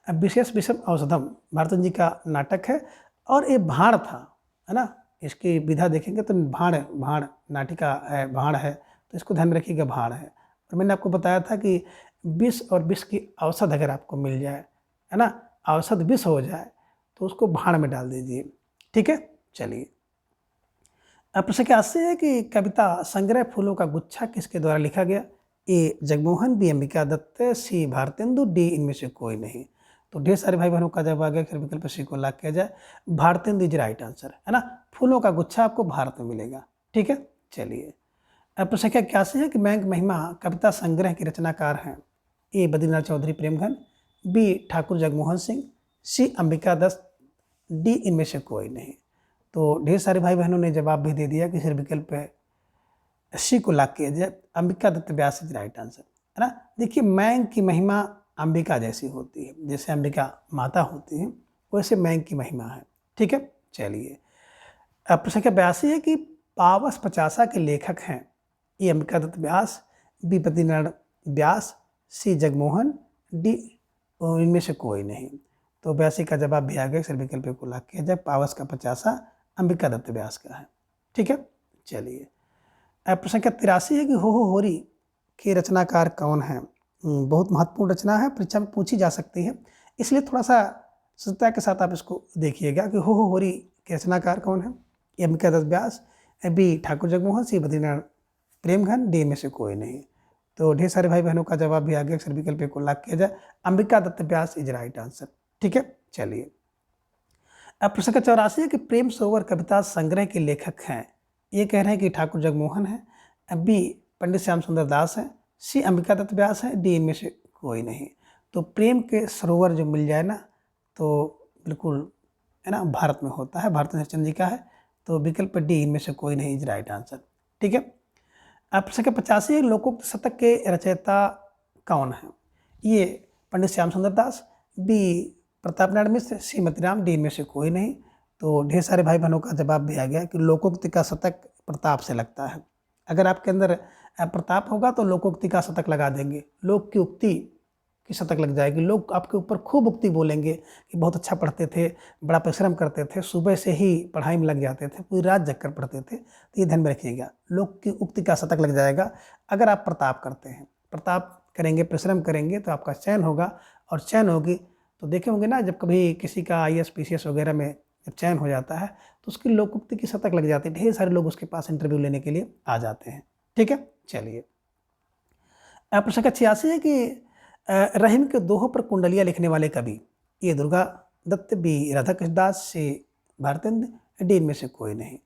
अब विशेष विषम औषधम भारतेंद्र जी का नाटक है, और ये भाण था, है ना। इसकी विधा देखेंगे तो भाण नाटिका है, भाण है, तो इसको ध्यान में रखिएगा, भाण है। और मैंने आपको बताया था कि विष और विष की औषध अगर आपको मिल जाए, है ना, औषध विष हो जाए तो उसको भाण में डाल दीजिए। ठीक है, चलिए अब प्रश्न क्या 80 है कि कविता संग्रह फूलों का गुच्छा किसके द्वारा लिखा गया। ए जगमोहन, बी अंबिका दत्त, सी भारतेंदु, डी इनमें से कोई नहीं। तो ढेर सारे भाई बहनों का जवाब आ गया फिर विकल्प सी को लॉक किया जाए। भारतेंदु इज राइट आंसर, है ना। फूलों का गुच्छा आपको भारत में मिलेगा। ठीक है, चलिए अब प्रश्न क्या 81 है कि मैंग महिमा कविता संग्रह के रचनाकार हैं। ए बद्रीनाथ चौधरी प्रेमघन, बी ठाकुर जगमोहन सिंह, सी अंबिका दत्त, डी इनमें से कोई नहीं। तो ढेर सारे भाई बहनों ने जवाब भी दे दिया कि सिर्फ विकल्प सी को लॉक किया जाए। अंबिका दत्त व्यास इज राइट आंसर, है ना। देखिए मैंग की महिमा अंबिका जैसी होती है, जैसे अंबिका माता होती है वैसे मैंग की महिमा है। ठीक है, चलिए अब प्रश्न क्या 82 है कि पावस पचासा के लेखक हैं। ए अंबिका दत्त व्यास, बी बद्रीनारायण व्यास, सी जगमोहन, डी इनमें से कोई नहीं। तो 82 का जवाब भी आ गया, सर विकल्प को लॉक किया जाए। पावस का पचासा अंबिका दत्त व्यास का है। ठीक है, चलिए अब प्रश्न क्या 83 है कि हो होरी के रचनाकार कौन है। बहुत महत्वपूर्ण रचना है, परीक्षा में पूछी जा सकती है, इसलिए थोड़ा सा सतर्कता के साथ आप इसको देखिएगा कि हो होरी के रचनाकार कौन है। ए अंबिका दत्त व्यास, बी ठाकुर जगमोहन, सी बद्रीनारायण प्रेमघन, डी में से कोई नहीं। तो ढेर सारे भाई बहनों का जवाब भी आ गया, सर विकल्प को लॉक किया जाए। अंबिका दत्त व्यास इज राइट आंसर। ठीक है, चलिए अब प्रश्न का 84 है कि प्रेम सरोवर कविता संग्रह के लेखक हैं। ये कह रहे हैं कि ठाकुर जगमोहन है, बी पंडित श्याम सुंदर दास है, सी अंबिका दत्त व्यास है, डी इनमें से कोई नहीं। तो प्रेम के सरोवर जो मिल जाए ना तो बिल्कुल है ना, भारत में होता है, भारतेंद्र हरिश्चंद्र जी का है। तो विकल्प डी इनमें से कोई नहीं इज राइट आंसर। ठीक है। अब प्रश्न संख्या 85, लोकोक्त शतक के रचयिता कौन है? ये पंडित श्याम सुंदर दास, बी प्रताप नारायण मिश्र, सी मोतीराम, डी इनमें से कोई नहीं। तो ढेर सारे भाई बहनों का जवाब भी आ गया कि लोकोक्ति का शतक प्रताप से लगता है। अगर आपके अंदर प्रताप होगा तो लोकोक्ति का शतक लगा देंगे, लोक की उक्ति की शतक लग जाएगी। लोग आपके ऊपर खूब उक्ति बोलेंगे कि बहुत अच्छा पढ़ते थे, बड़ा परिश्रम करते थे, सुबह से ही पढ़ाई में लग जाते थे, पूरी रात जगकर पढ़ते थे। तो ये ध्यान में रखिएगा, लोग की उक्ति का शतक लग जाएगा अगर आप प्रताप करते हैं। प्रताप करेंगे, परिश्रम करेंगे तो आपका चयन होगा, और चयन होगी तो देखे होंगे ना, जब कभी किसी का IAS PCS वगैरह में जब चयन हो जाता है तो उसकी लोकोक्ति की शतक लग जाती है, ढेर सारे लोग उसके पास इंटरव्यू लेने के लिए आ जाते हैं। ठीक है, चलिए। प्रश्न संख्या 86 है कि रहीम के दोहों पर कुंडलियाँ लिखने वाले कवि? ए दुर्गा दत्त, बी राधाकृष्ण दास, सी भारतेंद्र, डी इनमें से कोई नहीं।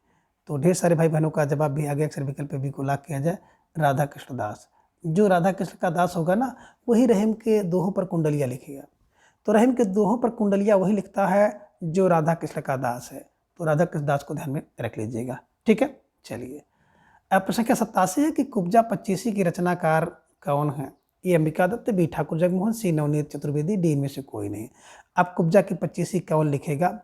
तो ढेर सारे भाई बहनों का जवाब भी आ गया, अक्सर विकल्प बी को लॉक किया जाए, राधाकृष्ण दास। जो राधाकृष्ण का दास होगा ना, वही रहीम के दोहों पर कुंडलियाँ लिखेगा। तो रहीम के दोहों पर कुंडलियाँ वही लिखता है जो राधाकृष्ण का दास है। तो राधाकृष्ण दास को ध्यान में रख लीजिएगा। ठीक है, चलिए। अब प्रश्न संख्या 87 है कि कुब्जा 25 की रचनाकार कौन है? ए अंबिका दत्त, बी ठाकुर जगमोहन, सी नवनीत चतुर्वेदी, डी इनमें से कोई नहीं। अब कुब्जा की 25 कौन लिखेगा?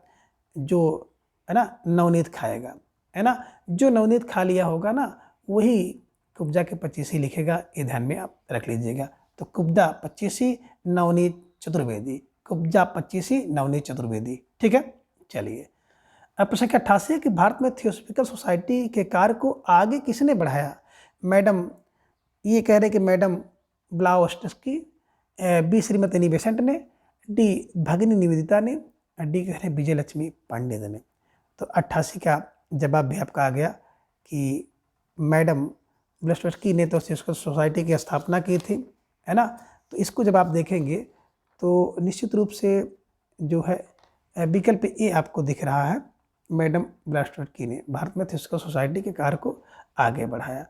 जो है ना नवनीत खाएगा, है ना, जो नवनीत खा लिया होगा ना वही कुब्जा के 25 लिखेगा। ये ध्यान में आप रख लीजिएगा। तो कुब्जा 25 नवनीत चतुर्वेदी, कुब्जा 25 नवनीत चतुर्वेदी। ठीक है, चलिए। अब प्रश्न संख्या 88 है कि भारत में थियोसॉफिकल सोसाइटी के कार्य को आगे किसने बढ़ाया? मैडम, ये कह रहे कि मैडम ब्लाउस्टस्की, बी श्रीमती नी बेसेंट ने, डी भगिनी निवेदिता ने, डी कह रहे विजय लक्ष्मी पांडेय ने। तो 88 का जवाब भी आपका आ गया कि मैडम ब्लाउस्टस्की ने तो थियोसॉफिकल सोसाइटी की स्थापना की थी, है ना। तो इसको जब आप देखेंगे तो निश्चित रूप से जो है विकल्प ए आपको दिख रहा है, मैडम ब्लाउस्टस्की ने भारत में थियोसॉफिकल सोसाइटी के कार्य को आगे बढ़ाया।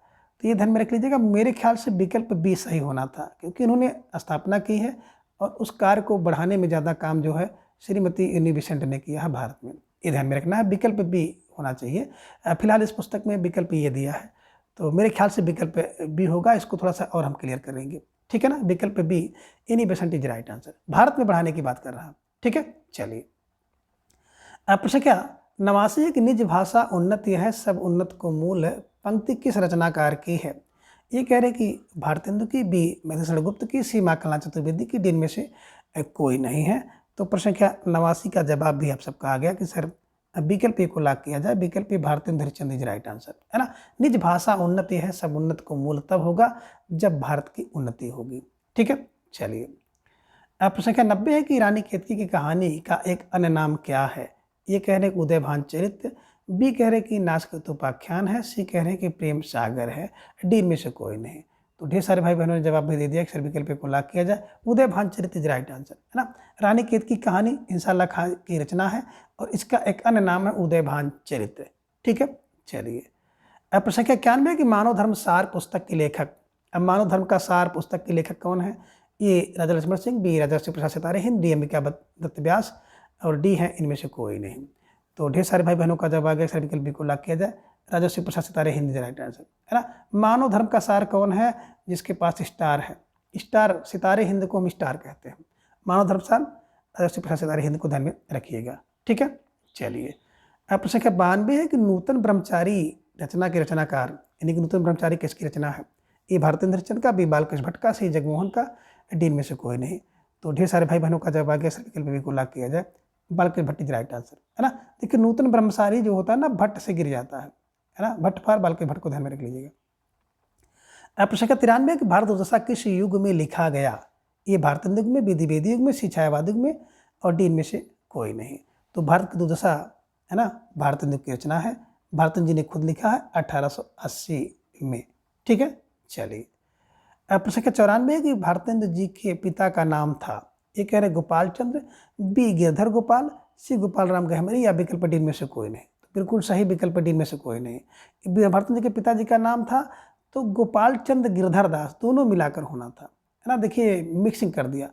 तो ये ध्यान में रख लीजिएगा, मेरे ख्याल से विकल्प बी सही होना था, क्योंकि इन्होंने स्थापना की है और उस कार्य को बढ़ाने में ज़्यादा काम जो है श्रीमती नी बेसेंट ने किया है भारत में। ये ध्यान में रखना है, विकल्प बी होना चाहिए। फिलहाल इस पुस्तक में विकल्प ये दिया है, तो मेरे ख्याल से विकल्प बी होगा। इसको थोड़ा सा और हम क्लियर करेंगे। ठीक है ना, विकल्प B Annie Besant is right answer, Bharat में बढ़ाने की बात कर रहा है। ठीक है, चलिए। प्रश्न क्या 89 है कि निज भाषा उन्नति है, सब उन्नत को मूल है, पंक्ति किस रचनाकार की है? ये कह रहे कि भारतेंदु की, बी मधुसूदन गुप्त की, सी माखनलाल चतुर्वेदी की, डी इनमें से कोई नहीं है। तो प्रश्न संख्या 89 का जवाब भी आप सबका आ गया कि सर विकल्प ए को लॉक किया जाए, विकल्प A Bharatendu Harishchandra is right answer, है ना। निज भाषा उन्नति है, सब उन्नत को मूल तब होगा जब भारत की उन्नति होगी। ठीक है, चलिए। प्रश्न संख्या 90 है कि रानी केतकी की कहानी का एक अन्य नाम क्या है? ये कह रहे कि उदयभान चरित्र, बी कह रहे कि नासकृत उपाख्यान है, सी कह रहे कि प्रेम सागर है, डी इनमें से कोई नहीं। तो ढेर सारे भाई बहनों ने जवाब भी दे दिया कि सर विकल्प को लॉक किया जाए, उदयभान चरित्र इज राइट आंसर, है ना। रानी केतकी की कहानी इंशाल्लाह खां की रचना है और इसका एक अन्य नाम है उदयभान चरित्र। ठीक है, चलिए। अब प्रश्न संख्या 91 कि मानव धर्म सार पुस्तक के लेखक, अब मानव धर्म का सार पुस्तक के लेखक कौन है? ए राजा लक्ष्मण सिंह, बी राजर्षि प्रसाद सितारे हिंद, डी अंबिका दत्त व्यास और डी है इनमें से कोई नहीं। तो ढेर सारे भाई बहनों का जवाब आ गया, सर विकल्प बी को लॉक किया जाए, राजर्षि प्रसाद सितारे हिंद इज राइट आंसर, है ना। मानव धर्म का सार कौन है? जिसके पास स्टार है, स्टार सितारे हिंद को हम स्टार कहते हैं। मानव धर्म सार राजर्षि प्रसाद सितारे हिंद को ध्यान में रखिएगा। ठीक है, चलिए। अब प्रश्न संख्या 92 है कि नूतन ब्रह्मचारी रचना के रचनाकार, यानी कि नूतन ब्रह्मचारी किसकी रचना है? ए भारतेंद्र हरिश्चंद्र का, बी बालकृष्ण भट्ट का, सी जगमोहन का, डी इनमें से कोई नहीं। तो ढेर सारे भाई बहनों का जवाब आ गया, सर विकल्प बी को लॉक किया जाए, Balkrishna Bhatt is right answer, है ना। देखिए नूतन ब्रह्मचारी जो होता है ना भट्ट से गिर जाता है ना, भट्ट फार बालकृष्ण भट्ट को ध्यान में रख लीजिएगा। अब प्रश्न 93 कि भारत दुर्दशा किस युग में लिखा गया? ये भारतेंदु युग में, बी द्विवेदी युग में, सी छायावाद युग में और डी इनमें से कोई नहीं। तो भारत की दुर्दशा है ना भारतेंदु युग की रचना है, भारतेंदु जी ने खुद लिखा है 1880 में। ठीक है, चलिए। अब प्रश्न 94 कि भारतेंदु जी के पिता का नाम था, ये कह रहे गोपाल चंद्र, बी गिरधर गोपाल, सी गोपाल राम गहमरी या विकल्प डी में से कोई नहीं। तो बिल्कुल सही विकल्प डी में से कोई नहीं। भारतेंदु जी के पिताजी का नाम था तो गोपाल चंद्र गिरधर दास, दोनों मिलाकर होना था, है ना। देखिए मिक्सिंग कर दिया,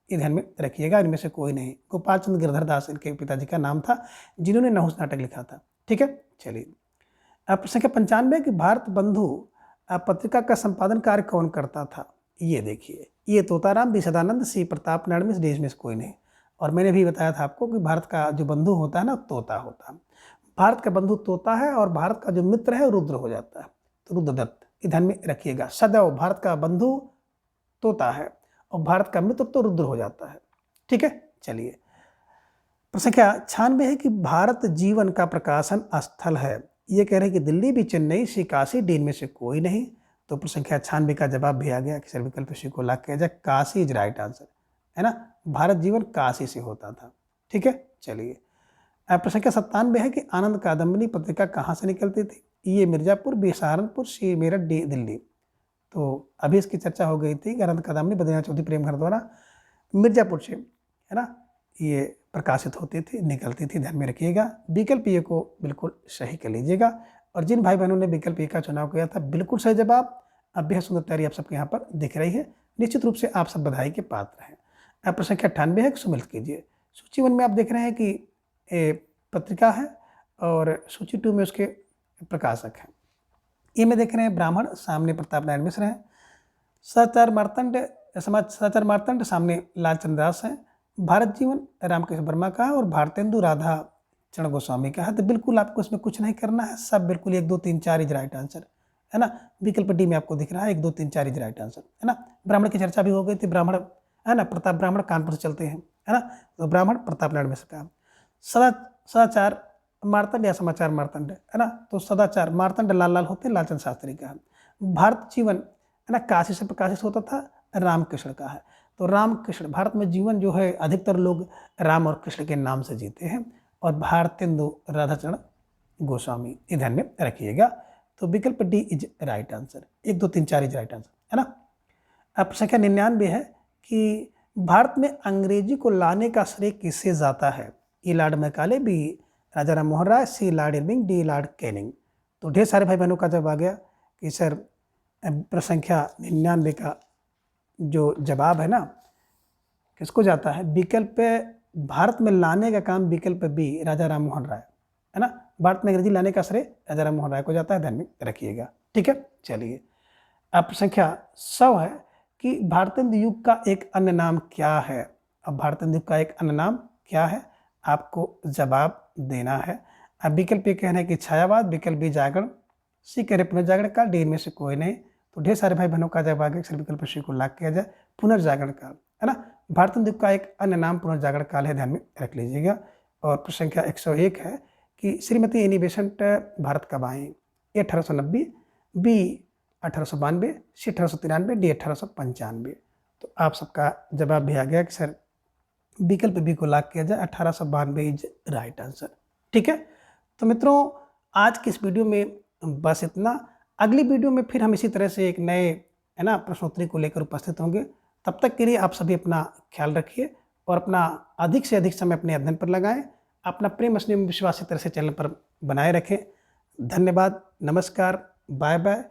ये ध्यान में रखिएगा, इनमें से कोई नहीं। गोपाल चंद्र गिरधर दास इनके पिताजी का नाम था, जिन्होंने नहुस नाटक लिखा था। ठीक है, चलिए। प्रश्न संख्या 95 कि भारत बंधु पत्रिका का संपादन कार्य कौन करता था? ये देखिए, ये तोताराम, बी सदानंद, सी प्रताप नारायण मिश्र, डी इसमें से कोई नहीं। और मैंने भी बताया था आपको कि भारत का जो बंधु होता है ना, तोता होता है। भारत का बंधु तोता है और भारत का जो मित्र है रुद्र हो जाता है, तो रुद्रदत्त, ये ध्यान में रखिएगा। सदैव भारत का बंधु तोता है और भारत का मित्र तो रुद्र हो जाता है। ठीक है, चलिए। प्रश्न संख्या 96 है कि भारत जीवन का प्रकाशन स्थल है, ये कह रहे हैं कि दिल्ली, भी चेन्नई, सी काशी, डी में से कोई नहीं। तो प्रश्न संख्या 96 का जवाब भी आ गया कि सर विकल्प सी को लॉक किया जाए, काशी इज राइट आंसर, है ना। भारत जीवन काशी से होता था। ठीक है, चलिए। प्रश्न संख्या 97 है कि आनंद कादम्बिनी पत्रिका कहाँ से निकलती थी? ये मिर्जापुर, बी सहारनपुर, सी मेरठ, डी दिल्ली। तो अभी इसकी चर्चा हो गई थी कि आनंद कादम्बिनी बद्रीनाथ चौधरी प्रेमघर द्वारा मिर्जापुर से, है ना, ये प्रकाशित होती थी, निकलती थी, ध्यान में रखिएगा। विकल्प ए को बिल्कुल सही कर लीजिएगा। और जिन भाई बहनों ने विकल्प ए का चुनाव किया था, बिल्कुल सही जवाब। अब बेहद सुंदर तैयारी आप सबके यहाँ पर दिख रही है, निश्चित रूप से आप सब बधाई के पात्र हैं। प्रश्न संख्या 98 है कि सुमिलित कीजिए। सूची 1 में आप देख रहे हैं कि पत्रिका है और सूची 2 में उसके प्रकाशक हैं। ये में देख रहे हैं ब्राह्मण, सामने प्रताप नारायण मिश्र हैं। सदाचार मार्तंड, सामने लालचंद दास हैं। भारत जीवन रामकृष्ण वर्मा का है और भारतेंदु राधा चरण गोस्वामी का है। तो बिल्कुल आपको इसमें कुछ नहीं करना है, सब बिल्कुल 1 2 3 4 इज राइट आंसर, है ना। विकल्प डी में आपको दिख रहा है 1 2 3 4 इज राइट आंसर, है ना। ब्राह्मण की चर्चा भी हो गई थी, ब्राह्मण, है ना, प्रताप ब्राह्मण कानपुर से चलते हैं, है ना। तो ब्राह्मण प्रताप नारायण मिश्र का। सदाचार मार्तंड या समाचार मार्तंड, है ना। तो सदाचार मार्तंड लाल होते हैं, लालचंद शास्त्री का है। भारत जीवन, है ना, काशी से प्रकाशित होता था, रामकृष्ण का है। तो रामकृष्ण, भारत में जीवन जो है अधिकतर लोग राम और कृष्ण के नाम से जीते हैं, और भारतेंदु राधाचरण गोस्वामी, ये ध्यान में रखिएगा। तो विकल्प D is right answer, 1 2 3 4 is right answer, है ना। अब संख्या 99 है कि भारत में अंग्रेजी को लाने का श्रेय किससे जाता है? A lord Macaulay, B Raja Ram Mohan Roy, C lord Irving, D lord Canning. तो ढेर सारे भाई बहनों का जवाब आ गया कि सर प्रश्न संख्या 99 का जो जवाब है ना, किसको जाता है? विकल्प भारत में लाने का काम विकल्प बी राजा राम मोहन राय, है ना। भारत में अंग्रेजी लाने का श्रेय राजा राम मोहन राय को जाता है, ध्यान में रखिएगा। ठीक है, चलिए। अब संख्या 100 है कि भारतेंदु युग का एक अन्य नाम क्या है? अब भारतेंदु युग का एक अन्य नाम क्या है, आपको जवाब देना है। अब विकल्प ये कहना है कि छायावाद, विकल्प बी जागरण, सी कह रहे पुनर्जागरण काल, डी में से कोई नहीं। तो ढेर सारे भाई बहनों का जवाब आ गया सर विकल्प सी को लॉक किया जाए, पुनर्जागरण काल, है ना। भारतेंदु युग का एक अन्य नाम पुनर्जागरण काल है, ध्यान में रख लीजिएगा। और प्रश्न संख्या 101 है कि श्रीमती एनी बेसेंट भारत कब आई? ए 1890, बी 1892, सी 1893, डी 1895। तो आप सबका जवाब भी आ गया कि सर विकल्प बी को लॉक किया जाए, 1892 इज राइट आंसर। ठीक है, तो मित्रों आज की इस वीडियो में बस इतना। अगली वीडियो में फिर हम इसी तरह से एक नए, है ना, प्रश्नोत्तरी को लेकर उपस्थित होंगे। तब तक के लिए आप सभी अपना ख्याल रखिए और अपना अधिक से अधिक समय अपने अध्ययन पर लगाएं। अपना प्रेम स्नेह विश्वास इस तरह से चैनल पर बनाए रखें। धन्यवाद, नमस्कार, बाय बाय।